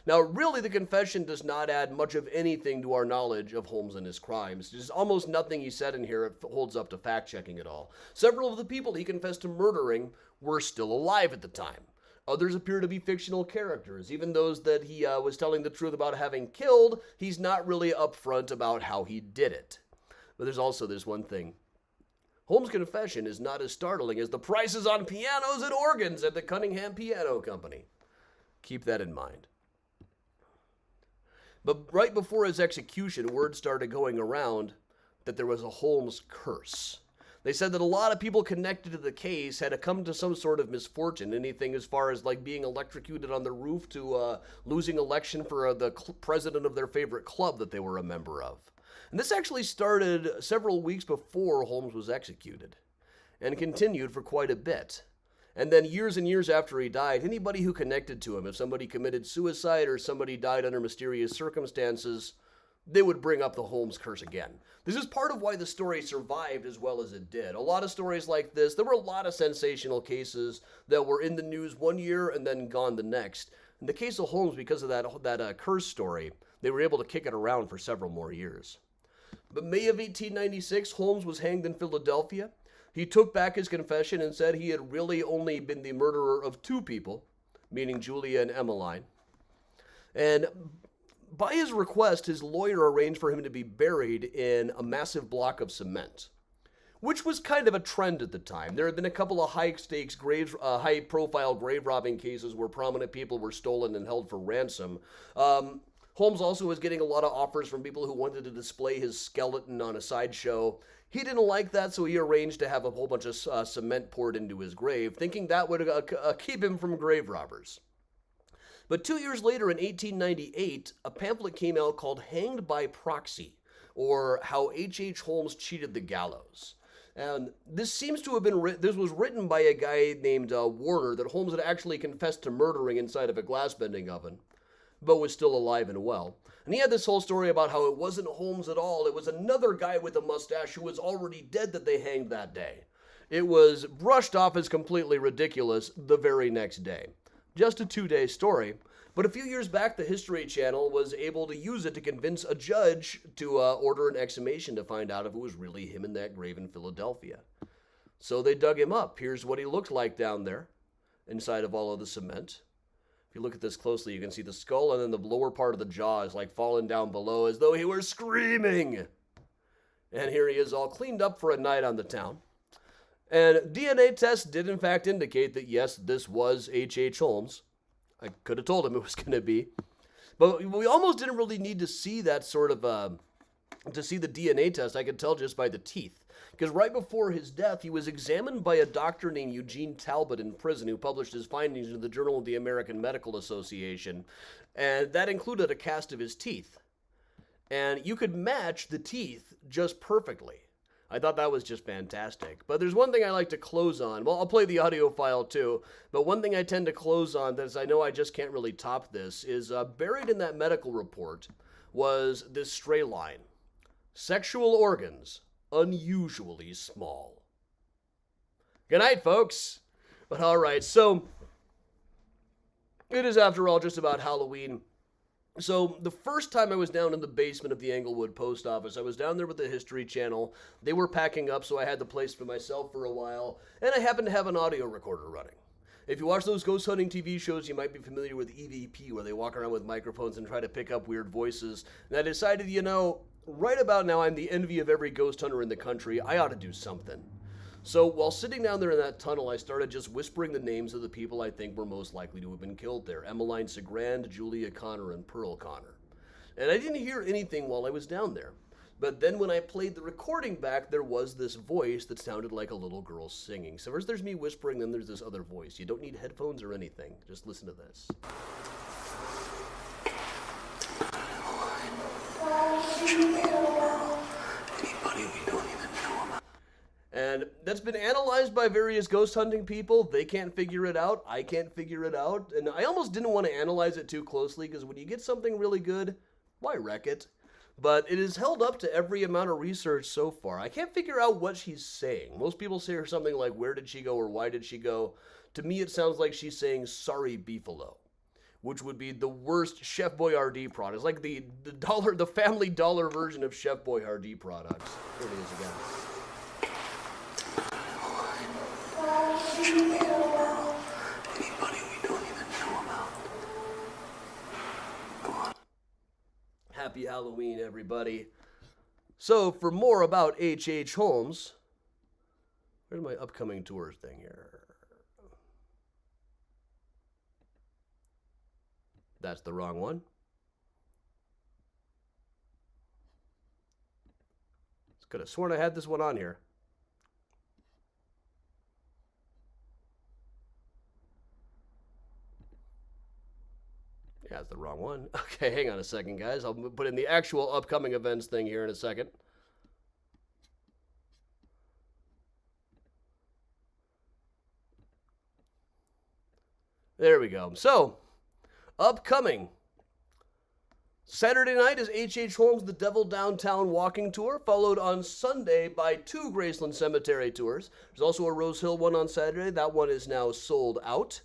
Now, really, the confession does not add much of anything to our knowledge of Holmes and his crimes. There's almost nothing he said in here holds up to fact-checking at all. Several of the people he confessed to murdering were still alive at the time. Others appear to be fictional characters. Even those that he was telling the truth about having killed, he's not really upfront about how he did it. But there's also this one thing. Holmes' confession is not as startling as the prices on pianos and organs at the Cunningham Piano Company. Keep that in mind. But right before his execution, word started going around that there was a Holmes curse. They said that a lot of people connected to the case had come to some sort of misfortune, anything as far as like being electrocuted on the roof to losing election for the president of their favorite club that they were a member of. And this actually started several weeks before Holmes was executed and continued for quite a bit. And then years and years after he died, anybody who connected to him, if somebody committed suicide or somebody died under mysterious circumstances, they would bring up the Holmes curse again. This is part of why the story survived as well as it did. A lot of stories like this, there were a lot of sensational cases that were in the news one year and then gone the next. In the case of Holmes, because of that curse story, they were able to kick it around for several more years. But May of 1896, Holmes was hanged in Philadelphia. He took back his confession and said he had really only been the murderer of 2 people, meaning Julia and Emmeline. And by his request, his lawyer arranged for him to be buried in a massive block of cement, which was kind of a trend at the time. There had been a couple of high-stakes high-profile grave robbing cases where prominent people were stolen and held for ransom. Holmes also was getting a lot of offers from people who wanted to display his skeleton on a sideshow. He didn't like that, so he arranged to have a whole bunch of cement poured into his grave, thinking that would keep him from grave robbers. But 2 years later, in 1898, a pamphlet came out called Hanged by Proxy, or How H.H. Holmes Cheated the Gallows. And this seems to have been this was written by a guy named Warner, that Holmes had actually confessed to murdering inside of a glass bending oven, but was still alive and well. And he had this whole story about how it wasn't Holmes at all. It was another guy with a mustache who was already dead that they hanged that day. It was brushed off as completely ridiculous the very next day. Just a 2-day story. But a few years back, the History Channel was able to use it to convince a judge to order an exhumation to find out if it was really him in that grave in Philadelphia. So they dug him up. Here's what he looked like down there, inside of all of the cement. If you look at this closely, you can see the skull, and then the lower part of the jaw is like falling down below as though he were screaming. And here he is all cleaned up for a night on the town. And DNA tests did in fact indicate that yes, this was H.H. Holmes. I could have told him it was going to be. But we almost didn't really need to see that sort of, to see the DNA test. I could tell just by the teeth. Because right before his death, he was examined by a doctor named Eugene Talbot in prison, who published his findings in the Journal of the American Medical Association. And that included a cast of his teeth. And you could match the teeth just perfectly. I thought that was just fantastic. But there's one thing I like to close on. Well, I'll play the audio file too. But one thing I tend to close on, that is I know I just can't really top this, is buried in that medical report was this stray line. Sexual organs, unusually small. Good night, folks. But all right, so it is, after all, just about Halloween. So the first time I was down in the basement of the Englewood post office, I was down there with the History Channel. They were packing up, so I had the place for myself for a while, and I happened to have an audio recorder running. If you watch those ghost hunting TV shows, you might be familiar with EVP, where they walk around with microphones and try to pick up weird voices. And I decided, right about now, I'm the envy of every ghost hunter in the country. I ought to do something. So while sitting down there in that tunnel, I started just whispering the names of the people I think were most likely to have been killed there. Emmeline Segrand, Julia Connor, and Pearl Connor. And I didn't hear anything while I was down there. But then when I played the recording back, there was this voice that sounded like a little girl singing. So first there's me whispering, then there's this other voice. You don't need headphones or anything. Just listen to this. And that's been analyzed by various ghost hunting people. They can't figure it out. I can't figure it out. And I almost didn't want to analyze it too closely, because when you get something really good, why wreck it? But it is held up to every amount of research so far. I can't figure out what she's saying. Most people say something like, where did she go or why did she go? To me, it sounds like she's saying, sorry, beefalo, which would be the worst Chef Boyardee product. It's like the family dollar version of Chef Boyardee products. Here it is again. Anybody we don't even know about. Go on. Happy Halloween, everybody. So, for more about H.H. Holmes, where's my upcoming tours thing here? That's the wrong one. Could have sworn I had this one on here. Yeah, that's the wrong one. Okay, hang on a second, guys. I'll put in the actual upcoming events thing here in a second. There we go. So, upcoming. Saturday night is H.H. Holmes' The Devil Downtown Walking Tour, followed on Sunday by 2 Graceland Cemetery tours. There's also a Rose Hill one on Saturday. That one is now sold out.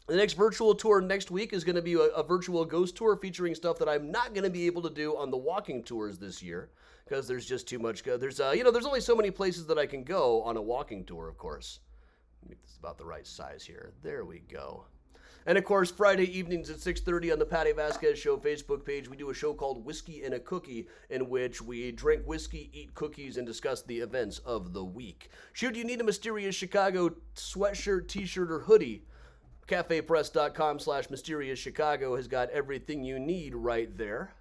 The next virtual tour next week is going to be a virtual ghost tour featuring stuff that I'm not going to be able to do on the walking tours this year, because there's just too much. There's only so many places that I can go on a walking tour, of course. Make this about the right size here. There we go. And of course, Friday evenings at 6:30 on the Patty Vasquez Show Facebook page, we do a show called Whiskey and a Cookie, in which we drink whiskey, eat cookies, and discuss the events of the week. Should you need a Mysterious Chicago sweatshirt, t-shirt, or hoodie, cafepress.com/Mysterious Chicago has got everything you need right there.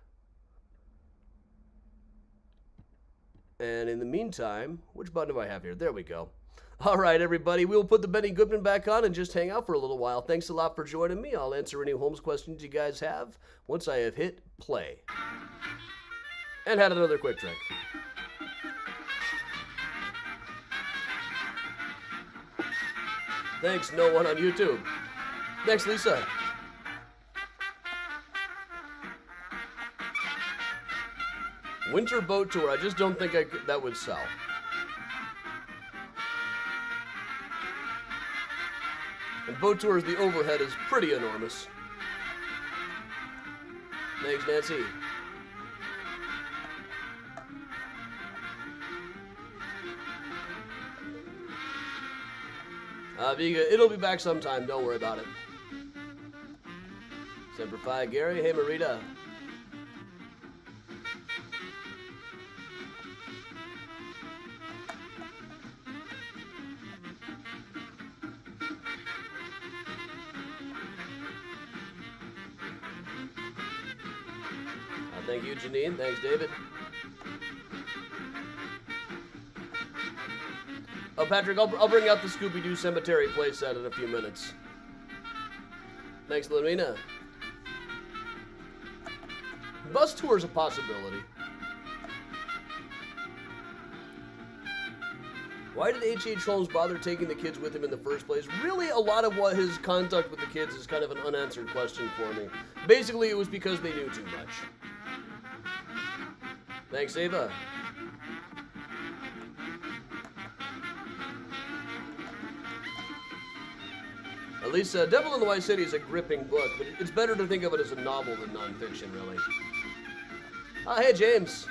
And in the meantime, which button do I have here? There we go. All right, everybody, we'll put the Benny Goodman back on and just hang out for a little while. Thanks a lot for joining me. I'll answer any Holmes questions you guys have once I have hit play. And had another quick drink. Thanks, no one on YouTube. Thanks, Lisa. Winter boat tour. I just don't think that would sell. And boat tours, the overhead is pretty enormous. Thanks, Nancy. Viga, it'll be back sometime. Don't worry about it. Semper Fi, Gary. Hey, Marita. Thank you, Janine. Thanks, David. Oh, Patrick, I'll bring out the Scooby-Doo Cemetery playset in a few minutes. Thanks, Lamina. Bus tour is a possibility. Why did H.H. Holmes bother taking the kids with him in the first place? Really, a lot of what his conduct with the kids is kind of an unanswered question for me. Basically, it was because they knew too much. Thanks, Ava. At least Devil in the White City is a gripping book, but it's better to think of it as a novel than nonfiction, really. Hey, James.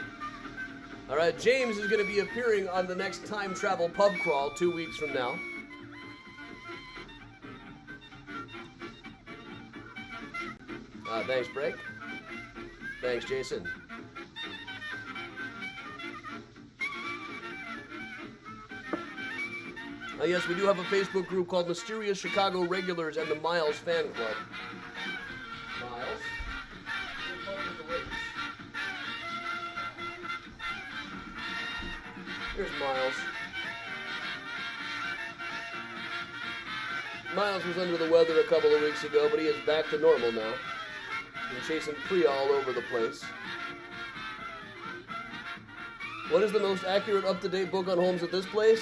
All right, James is going to be appearing on the next Time Travel Pub Crawl 2 weeks from now. Thanks, Break. Thanks, Jason. Yes, we do have a Facebook group called Mysterious Chicago Regulars and the Miles Fan Club. Miles? Here's Miles. Miles was under the weather a couple of weeks ago, but he is back to normal now. He's chasing Priya all over the place. What is the most accurate, up-to-date book on Holmes at this point?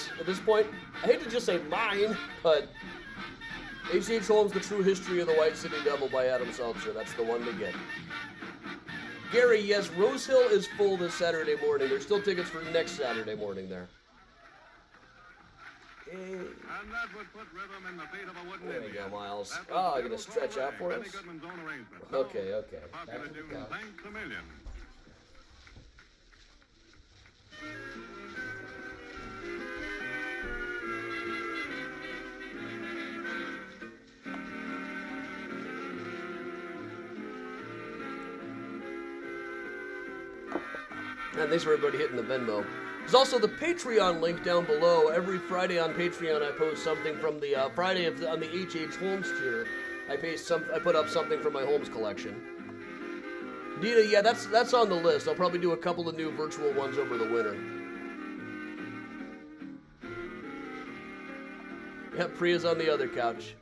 I hate to just say mine, but H.H. Holmes, The True History of the White City Devil by Adam Seltzer. That's the one to get. Gary, yes, Rose Hill is full this Saturday morning. There's still tickets for next Saturday morning there. And that would put rhythm in the beat of a wooden There you Indian. go, Miles. That was Oh, I'm going to beautiful stretch out for Benny us? Goodman's own arrangement. Okay, okay. The Back popular to the tune, couch. Thanks a Million. And thanks for everybody hitting the Venmo. There's also the Patreon link down below. Every Friday on Patreon, I post something from the Friday on the H.H. Holmes tier. I put up something from my Holmes collection. Dita, yeah, that's on the list. I'll probably do a couple of new virtual ones over the winter. Yeah, Priya's on the other couch.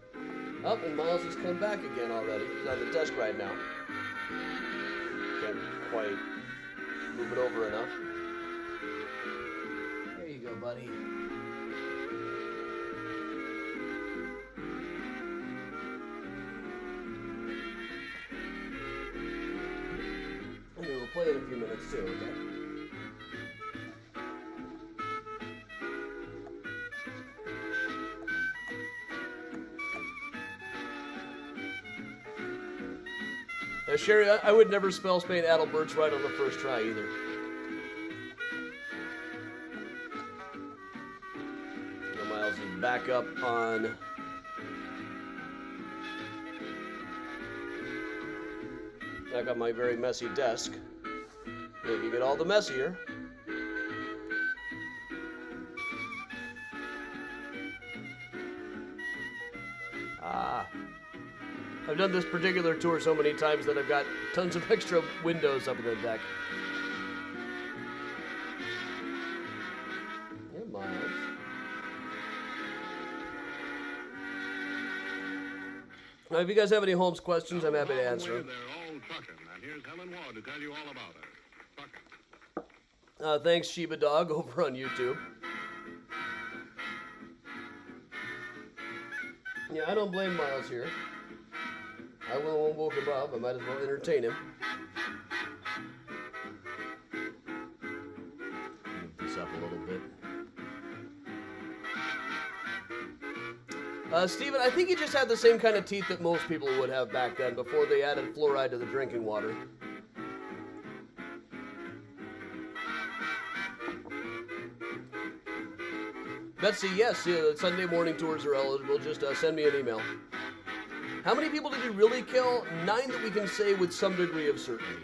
Oh, and Miles has come back again already. He's on the desk right now. Can't quite move it over enough. There you go, buddy. Okay, we'll play in a few minutes too, okay? Sherry, I would never spell Spain Adalbert's right on the first try either. Miles is back up on I got my very messy desk. Making it all the messier. I've done this particular tour so many times that I've got tons of extra windows up in the deck. Yeah, Miles. Now, if you guys have any Holmes questions, I'm happy to answer them. They're all trucking, and here's Helen Ward to tell you all about her. Trucking. Thanks, Sheba Dog, over on YouTube. Yeah, I don't blame Miles here. I won't woke him up. I might as well entertain him. Move this up a little bit. Steven, I think he just had the same kind of teeth that most people would have back then before they added fluoride to the drinking water. Betsy, yes, yeah, Sunday morning tours are eligible. Just send me an email. How many people did you really kill? 9 that we can say with some degree of certainty.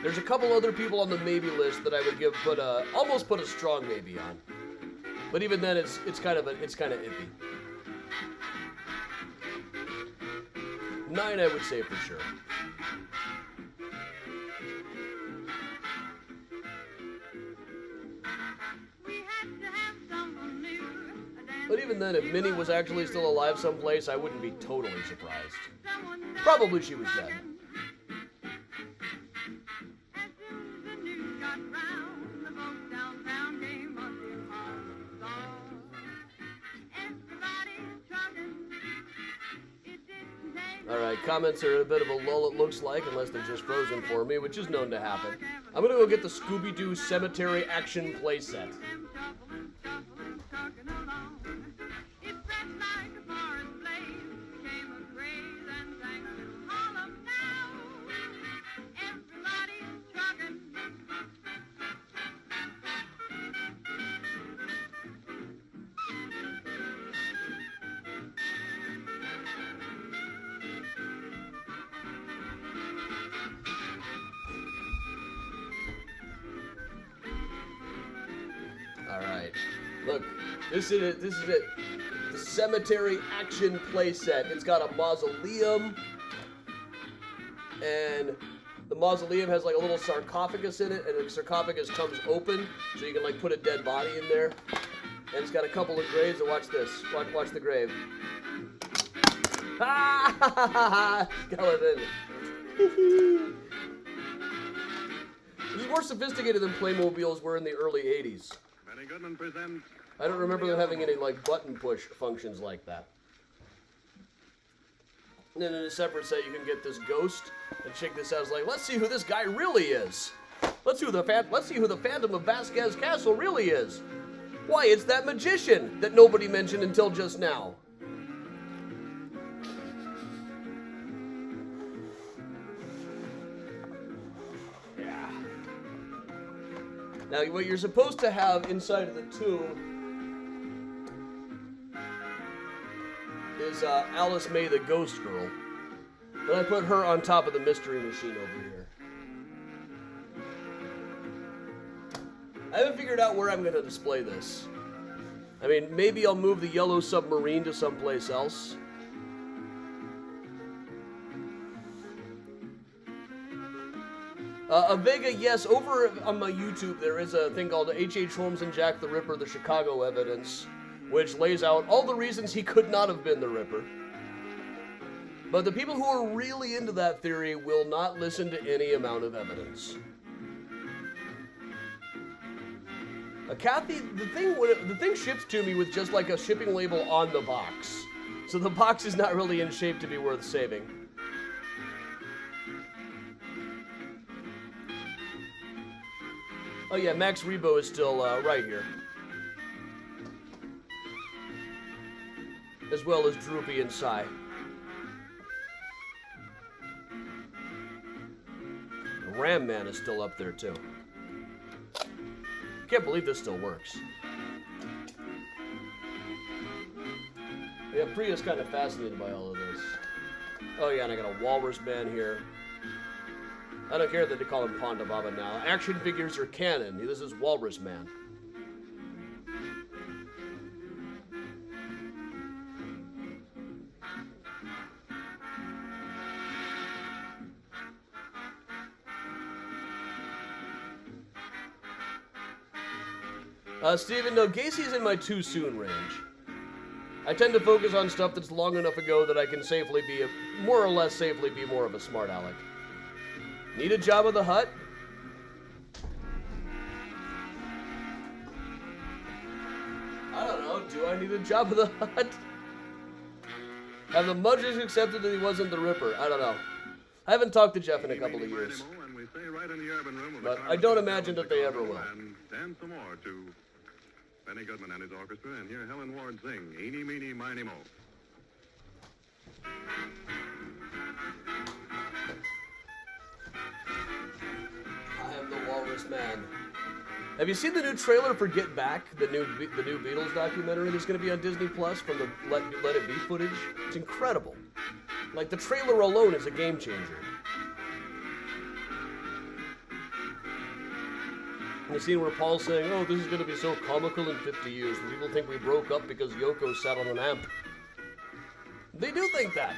There's a couple other people on the maybe list that I would almost put a strong maybe on. But even then, it's kind of iffy. 9, I would say for sure. But even then, if Minnie was actually still alive someplace, I wouldn't be totally surprised. Probably she was dead. Alright, comments are a bit of a lull, it looks like, unless they're just frozen for me, which is known to happen. I'm gonna go get the Scooby-Doo Cemetery Action playset. Alright, look, this is it, the Cemetery Action playset. It's got a mausoleum, and the mausoleum has like a little sarcophagus in it, and the sarcophagus comes open, so you can like put a dead body in there. And it's got a couple of graves, and watch this, watch the grave. Ha ha ha ha! Skeleton. This is more sophisticated than Playmobiles were in the early 80s. I don't remember them having any like button push functions like that. And then in a separate set you can get this ghost and check this out. It's like, let's see who this guy really is. Let's see who the Phantom of Vasquez Castle really is. Why, it's that magician that nobody mentioned until just now. Now, what you're supposed to have inside of the tomb is Alice May, the ghost girl. But I put her on top of the mystery machine over here. I haven't figured out where I'm going to display this. I mean, maybe I'll move the yellow submarine to someplace else. Vega, yes, over on my YouTube there is a thing called H.H. Holmes and Jack the Ripper, the Chicago Evidence, which lays out all the reasons he could not have been the Ripper. But the people who are really into that theory will not listen to any amount of evidence. Kathy, the thing ships to me with just like a shipping label on the box. So the box is not really in shape to be worth saving. Oh yeah, Max Rebo is still right here. As well as Droopy and Psy. Ram Man is still up there too. Can't believe this still works. Yeah, Priya's kind of fascinated by all of this. Oh yeah, and I got a Walrus Man here. I don't care that they call him Ponda Baba now. Action figures are canon. This is Walrus Man. Steven, no, Gacy's in my too soon range. I tend to focus on stuff that's long enough ago that I can safely be, more or less safely be more of a smart aleck. Need a Jabba the Hutt? I don't know, do I need a Jabba the Hutt? Have the Mudgers accepted that he wasn't the Ripper? I don't know. I haven't talked to Jeff in a couple of years. But I don't imagine that they ever will. And some more to Benny Goodman and his orchestra, and hear Helen Ward sing Eeny, Meeny, Miny, Mo. I am the Walrus Man. Have you seen the new trailer for Get Back, the new Beatles documentary that's going to be on Disney Plus from the Let It Be footage? It's incredible. Like, the trailer alone is a game changer. And the scene where Paul's saying, oh, this is going to be so comical in 50 years when people think we broke up because Yoko sat on an amp. They do think that.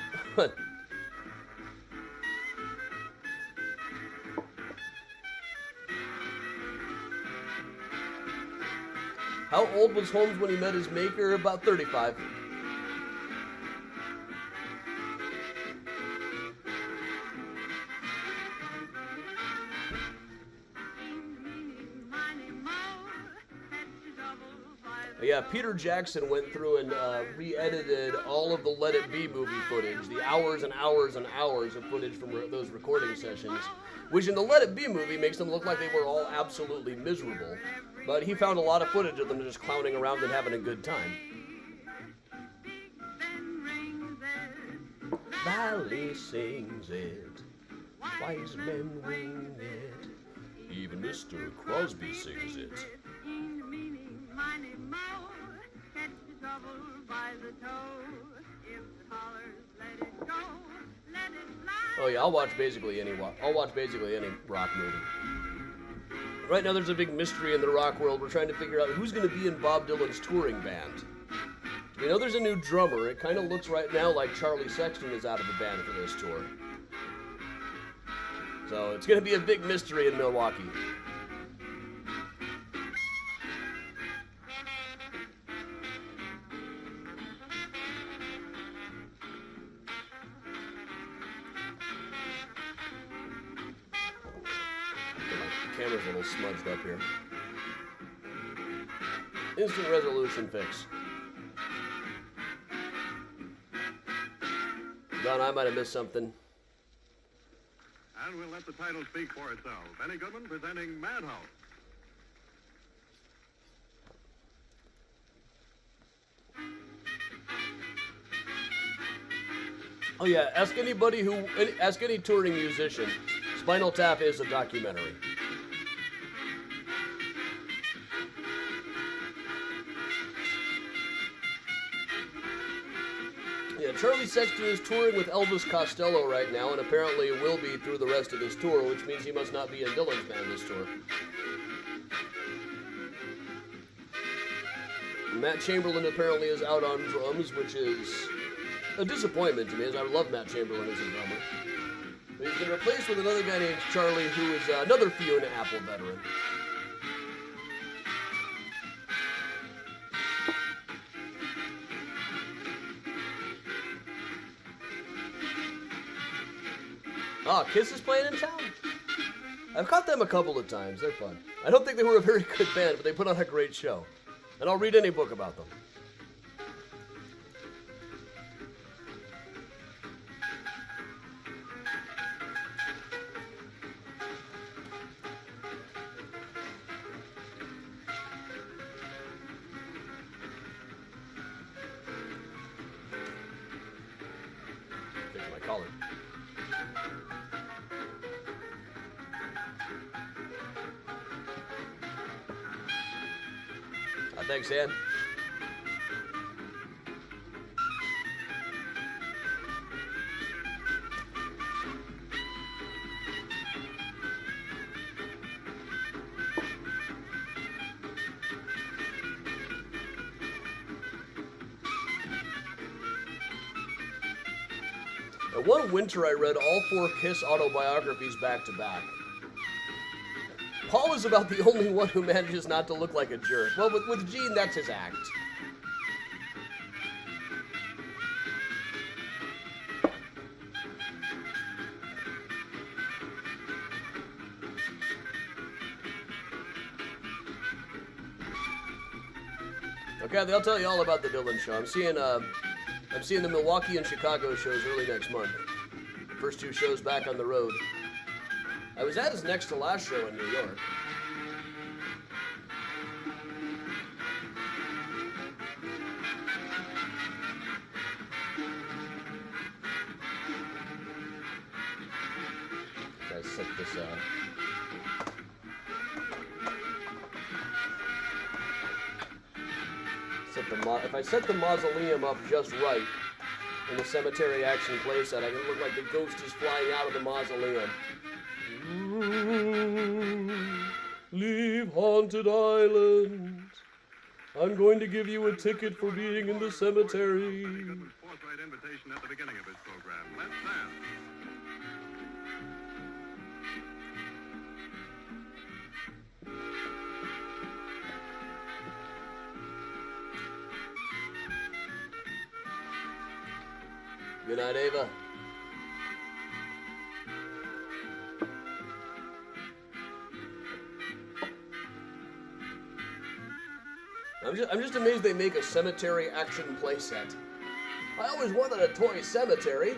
How old was Holmes when he met his maker? About 35. Yeah, Peter Jackson went through and re-edited all of the Let It Be movie footage, the hours and hours and hours of footage from those recording sessions, which in the Let It Be movie makes them look like they were all absolutely miserable. But he found a lot of footage of them just clowning around and having a good time. Valley sings it, wise men wing it, even Mr. Crosby sings it. Oh yeah, I'll watch basically any rock movie. Right now there's a big mystery in the rock world. We're trying to figure out who's going to be in Bob Dylan's touring band. We know there's a new drummer. It kind of looks right now like Charlie Sexton is out of the band for this tour. So it's going to be a big mystery in Milwaukee. Camera's a little smudged up here. Instant resolution fix. Don, I might have missed something. And we'll let the title speak for itself. Benny Goodman presenting Madhouse. Oh yeah, ask any touring musician. Spinal Tap is a documentary. Yeah, Charlie Sexton is touring with Elvis Costello right now, and apparently will be through the rest of this tour, which means he must not be in Dylan's band this tour. Matt Chamberlain apparently is out on drums, which is a disappointment to me, as I love Matt Chamberlain as a drummer. But he's been replaced with another guy named Charlie, who is another Fiona Apple veteran. Ah, Kiss is playing in town. I've caught them a couple of times. They're fun. I don't think they were a very good band, but they put on a great show. And I'll read any book about them. Fix my collar. Thanks, Ann. One winter, I read all 4 Kiss autobiographies back to back. Paul is about the only one who manages not to look like a jerk. Well, with Gene, that's his act. Okay, they'll tell you all about the Dylan show. I'm seeing the Milwaukee and Chicago shows early next month. First 2 shows back on the road. I was at his next to last show in New York. Gotta set this up. If I set the mausoleum up just right in the cemetery action playset, I can look like the ghost is flying out of the mausoleum. Leave haunted island. I'm going to give you a ticket for being in the cemetery. Forthright invitation at the beginning of his program. Let's dance. Good night, Ava. I'm just amazed they make a cemetery action playset. I always wanted a toy cemetery.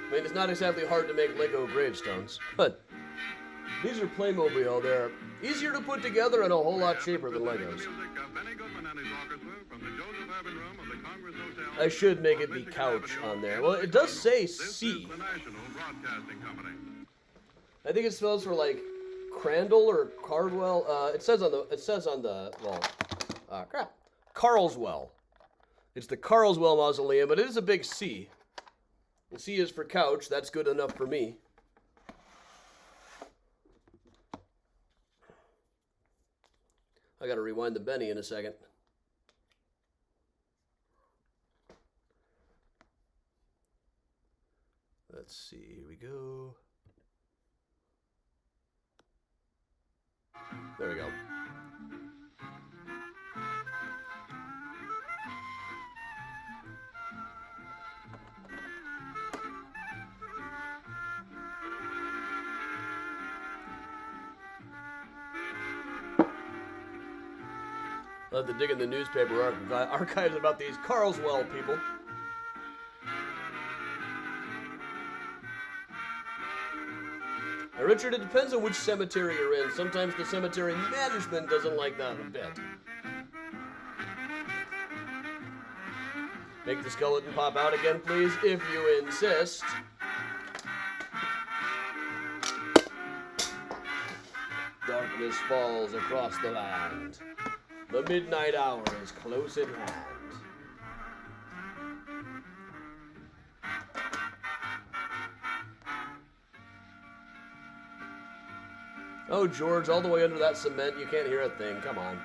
I mean, it's not exactly hard to make Lego gravestones, but these are Playmobil. They're easier to put together and a whole lot cheaper than Legos. I should make it be couch on there. Well, it does say C. I think it spells for like Crandall or Cardwell. It says on the crap, Carlswell. It's the Carlswell Mausoleum, but it is a big C. The C is for couch. That's good enough for me. I gotta rewind the Benny in a second. Let's see, here we go. There we go. I'll have to dig in the newspaper archives about these Carlswell people. Now, Richard, it depends on which cemetery you're in. Sometimes the cemetery management doesn't like that a bit. Make the skeleton pop out again, please, if you insist. Darkness falls across the land. The midnight hour is close at hand. Oh, George, all the way under that cement, you can't hear a thing. Come on.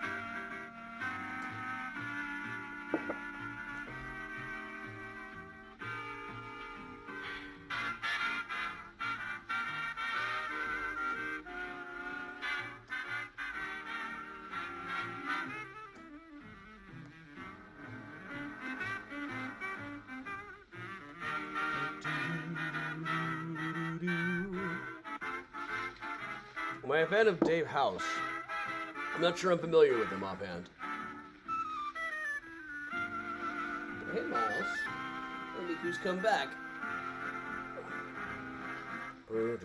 Am I a fan of Dave House? I'm not sure I'm familiar with him offhand. Hey, Miles. Look who's come back. Music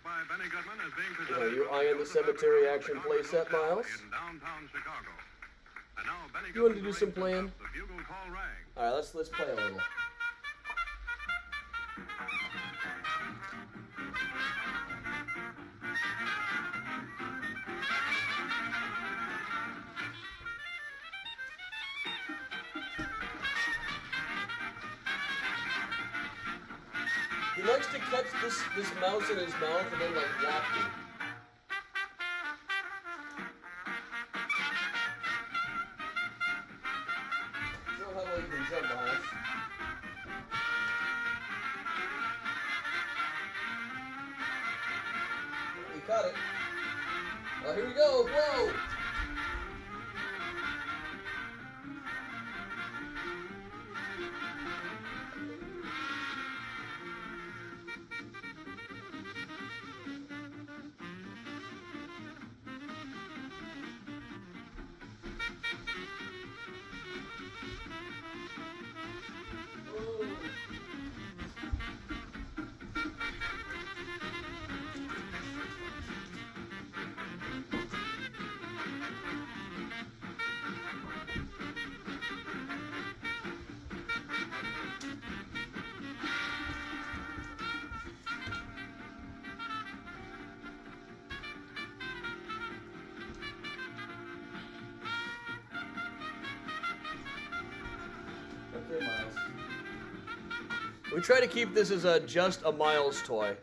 by Benny Goodman is being presented. Are you eyeing the cemetery action playset, Miles? In downtown Chicago. And now Benny You want to do some playing? The bugle call rang. All right, let's play a little. He likes to catch this mouse in his mouth and then like whack it. you can jump on us. We caught it. Oh, here we go. Whoa! Okay, Miles. We try to keep this as just a Miles toy.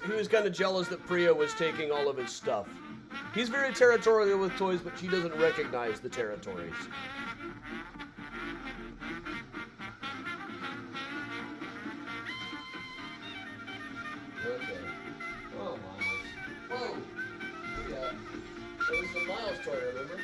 He was kind of jealous that Priya was taking all of his stuff. He's very territorial with toys, but she doesn't recognize the territories. Okay. Oh, Miles. Whoa! Yeah. It was the Miles toy, remember?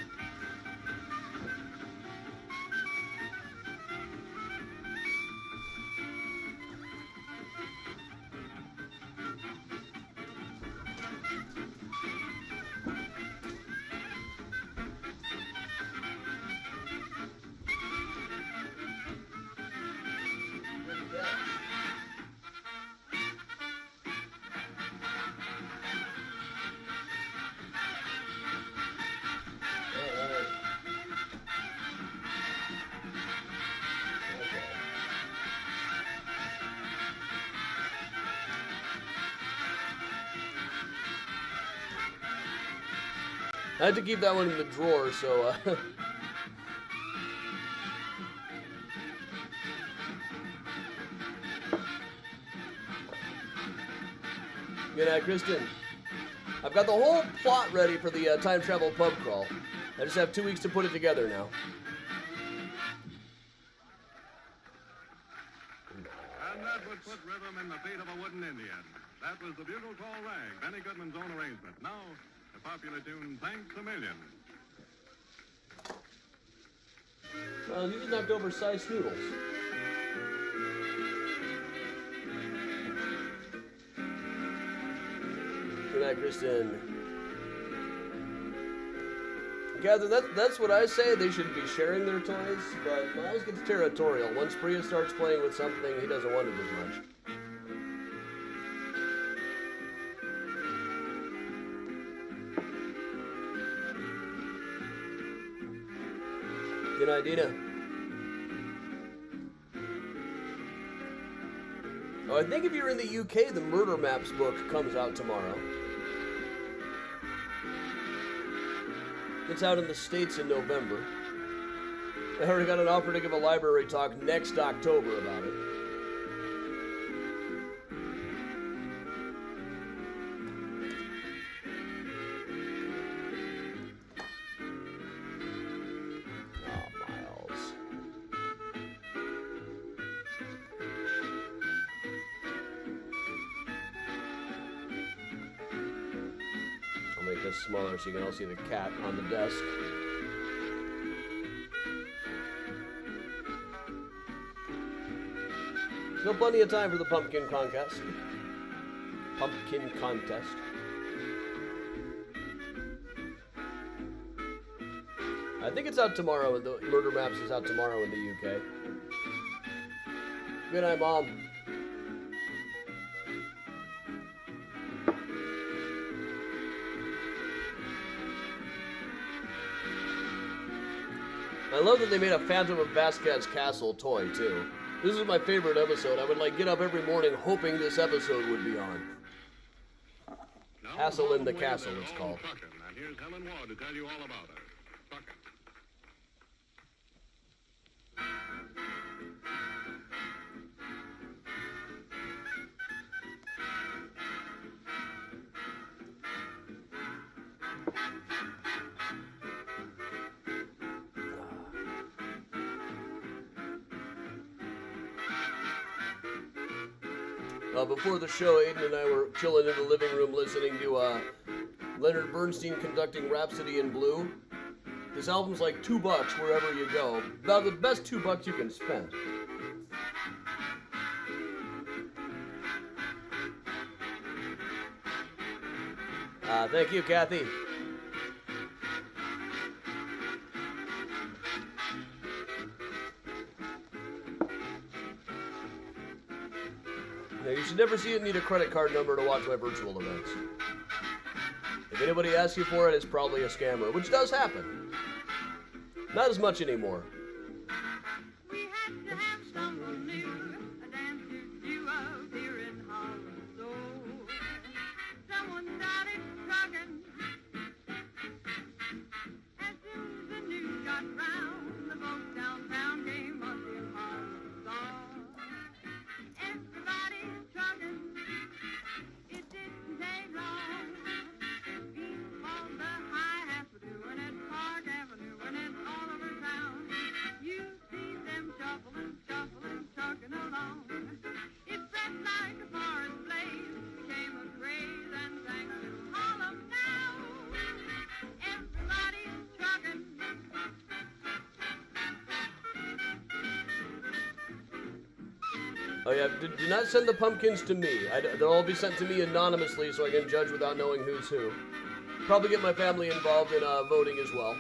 I had to keep that one in the drawer, so Good night, Kristen. I've got the whole plot ready for the time travel pub crawl. I just have 2 weeks to put it together now. And that would put rhythm in the feet of a wooden Indian. That was the bugle call rag, Benny Goodman's own arrangement. Now, the popular tune, Thanks a Million. Well, you just knocked over sized noodles. Good night, Kristen. Gather, that's what I say. They should be sharing their toys, but Miles gets territorial. Once Priya starts playing with something, he doesn't want it as much. Good night, Dina. Oh, I think if you're in the UK, the Murder Maps book comes out tomorrow. It's out in the States in November. I already got an offer to give a library talk next October about it. Smaller so you can all see the cat on the desk. Still plenty of time for the pumpkin contest. Pumpkin contest. I think it's out tomorrow. The Murder Maps is out tomorrow in the UK. Good night, Mom. I love that they made a Phantom of Basquiat's Castle toy, too. This is my favorite episode. I would, get up every morning hoping this episode would be on. Castle in the Castle, it's called. And here's Helen Ward to tell you all about her. Tuckin'. Before the show, Aiden and I were chilling in the living room listening to Leonard Bernstein conducting Rhapsody in Blue. This album's like $2 wherever you go. About the best $2 you can spend. Thank you, Kathy. Now, you should never see it need a credit card number to watch my virtual events. If anybody asks you for it, it's probably a scammer, which does happen. Not as much anymore. We had to have someone new, a dancer duo here in Holmes. So someone started trucking. As soon as the news got round, the folks downtown came up to Holmes. Everybody's trucking. It didn't take long. People on the hi-hats were doing it, Park Avenue, and it's all over town. You see them shuffling, trucking along. It spread like a forest blaze, became a craze, and thanks to Harlem now, everybody's trucking. Oh yeah, do not send the pumpkins to me. They'll all be sent to me anonymously so I can judge without knowing who's who. Probably get my family involved in voting as well.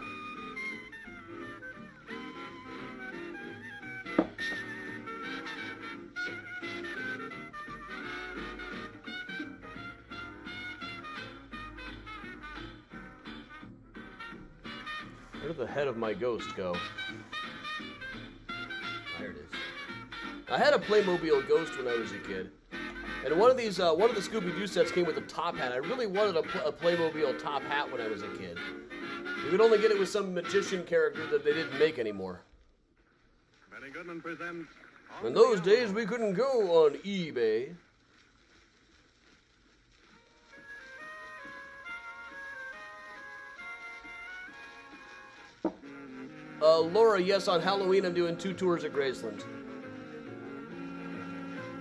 Where did the head of my ghost go? There it is. I had a Playmobil ghost when I was a kid. And one of the Scooby-Doo sets came with a top hat. I really wanted a Playmobil top hat when I was a kid. You could only get it with some magician character that they didn't make anymore. Benny Goodman presents... In those days, we couldn't go on eBay. Laura, yes, on Halloween I'm doing 2 tours at Graceland.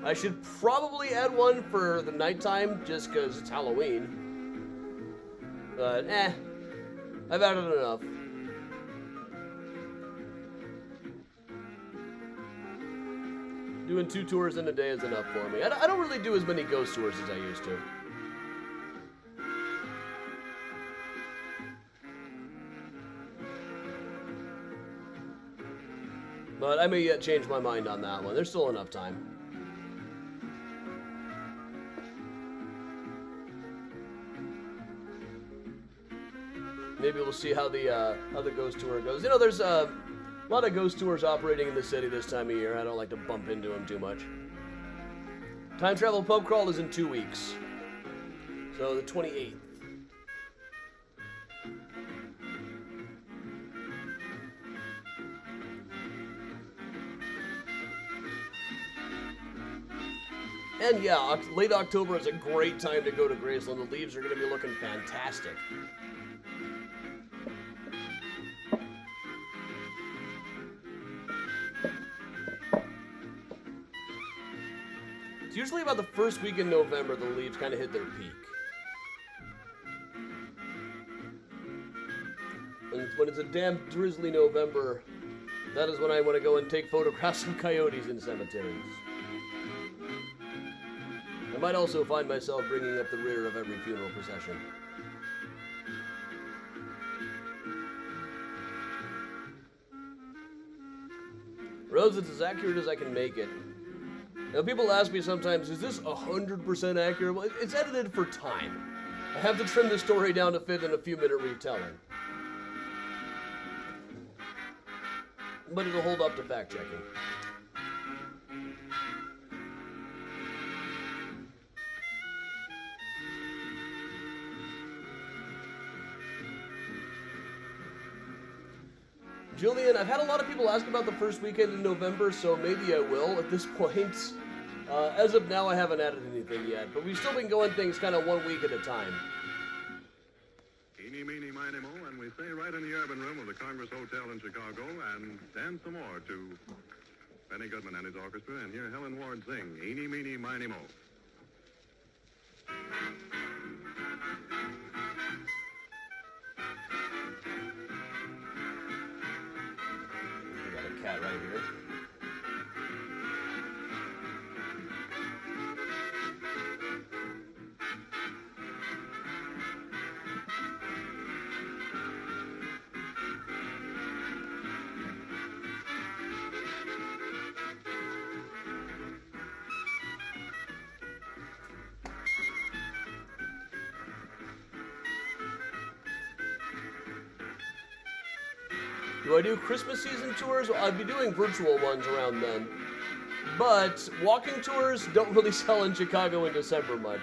I should probably add one for the nighttime, just because it's Halloween. But, I've added enough. Doing 2 tours in a day is enough for me. I don't really do as many ghost tours as I used to. But I may yet change my mind on that one. There's still enough time. Maybe we'll see how the ghost tour goes. You know, there's a lot of ghost tours operating in the city this time of year. I don't like to bump into them too much. Time Travel Pub Crawl is in 2 weeks. So the 28th. And yeah, late October is a great time to go to Graceland. The leaves are going to be looking fantastic. It's usually about the first week in November the leaves kind of hit their peak. And when it's a damp, drizzly November, that is when I want to go and take photographs of coyotes in cemeteries. I might also find myself bringing up the rear of every funeral procession. Rose, it's as accurate as I can make it. Now, people ask me sometimes, is this 100% accurate? Well, it's edited for time. I have to trim the story down to fit in a few-minute retelling. But it'll hold up to fact-checking. Julian, I've had a lot of people ask about the first weekend in November, so maybe I will at this point. As of now, I haven't added anything yet, but we've still been going things kind of 1 week at a time. Eeny, meeny, miny, mo, and we stay right in the urban room of the Congress Hotel in Chicago and dance some more to Benny Goodman and his orchestra and hear Helen Ward sing Eeny, meeny, miny, mo. We got a cat right here. Do I do Christmas season tours? Well, I'd be doing virtual ones around then. But walking tours don't really sell in Chicago in December much.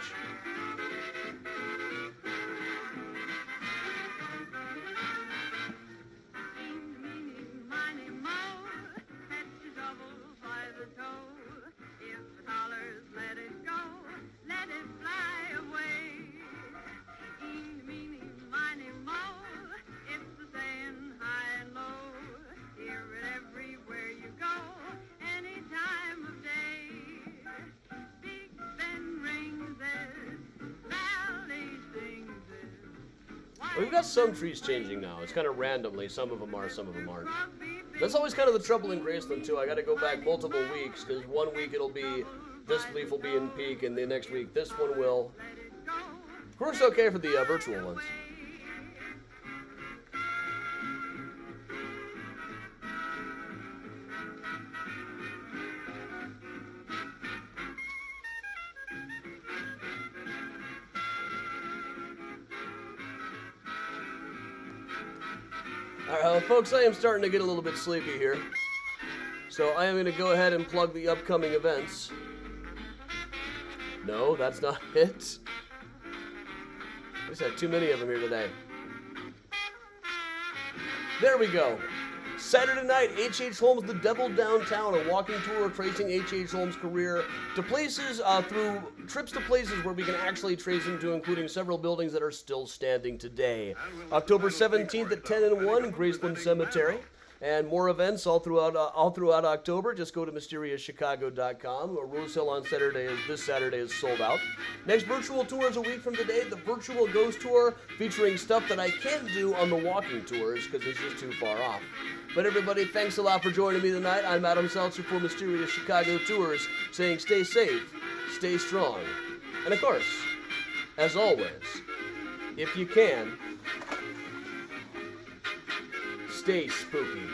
We've got some trees changing now. It's kind of randomly. Some of them are, some of them aren't. That's always kind of the trouble in Graceland, too. I got to go back multiple weeks, because one week it'll be, this leaf will be in peak, and the next week this one will. Of course, okay for the virtual ones. Alright, folks, I am starting to get a little bit sleepy here. So I am going to go ahead and plug the upcoming events. No, that's not it. I just had too many of them here today. There we go. Saturday night, H.H. Holmes, The Devil Downtown, a walking tour tracing H.H. Holmes' career to places, through trips to places where we can actually trace him to, including several buildings that are still standing today. October 17th at 10 and 1, Graceland Cemetery. And more events all throughout October. Just go to MysteriousChicago.com. Rose Hill on this Saturday is sold out. Next virtual tour is a week from today, the Virtual Ghost Tour, featuring stuff that I can't do on the walking tours because it's just too far off. But everybody, thanks a lot for joining me tonight. I'm Adam Seltzer for Mysterious Chicago Tours, saying stay safe, stay strong, and of course, as always, if you can, stay spooky.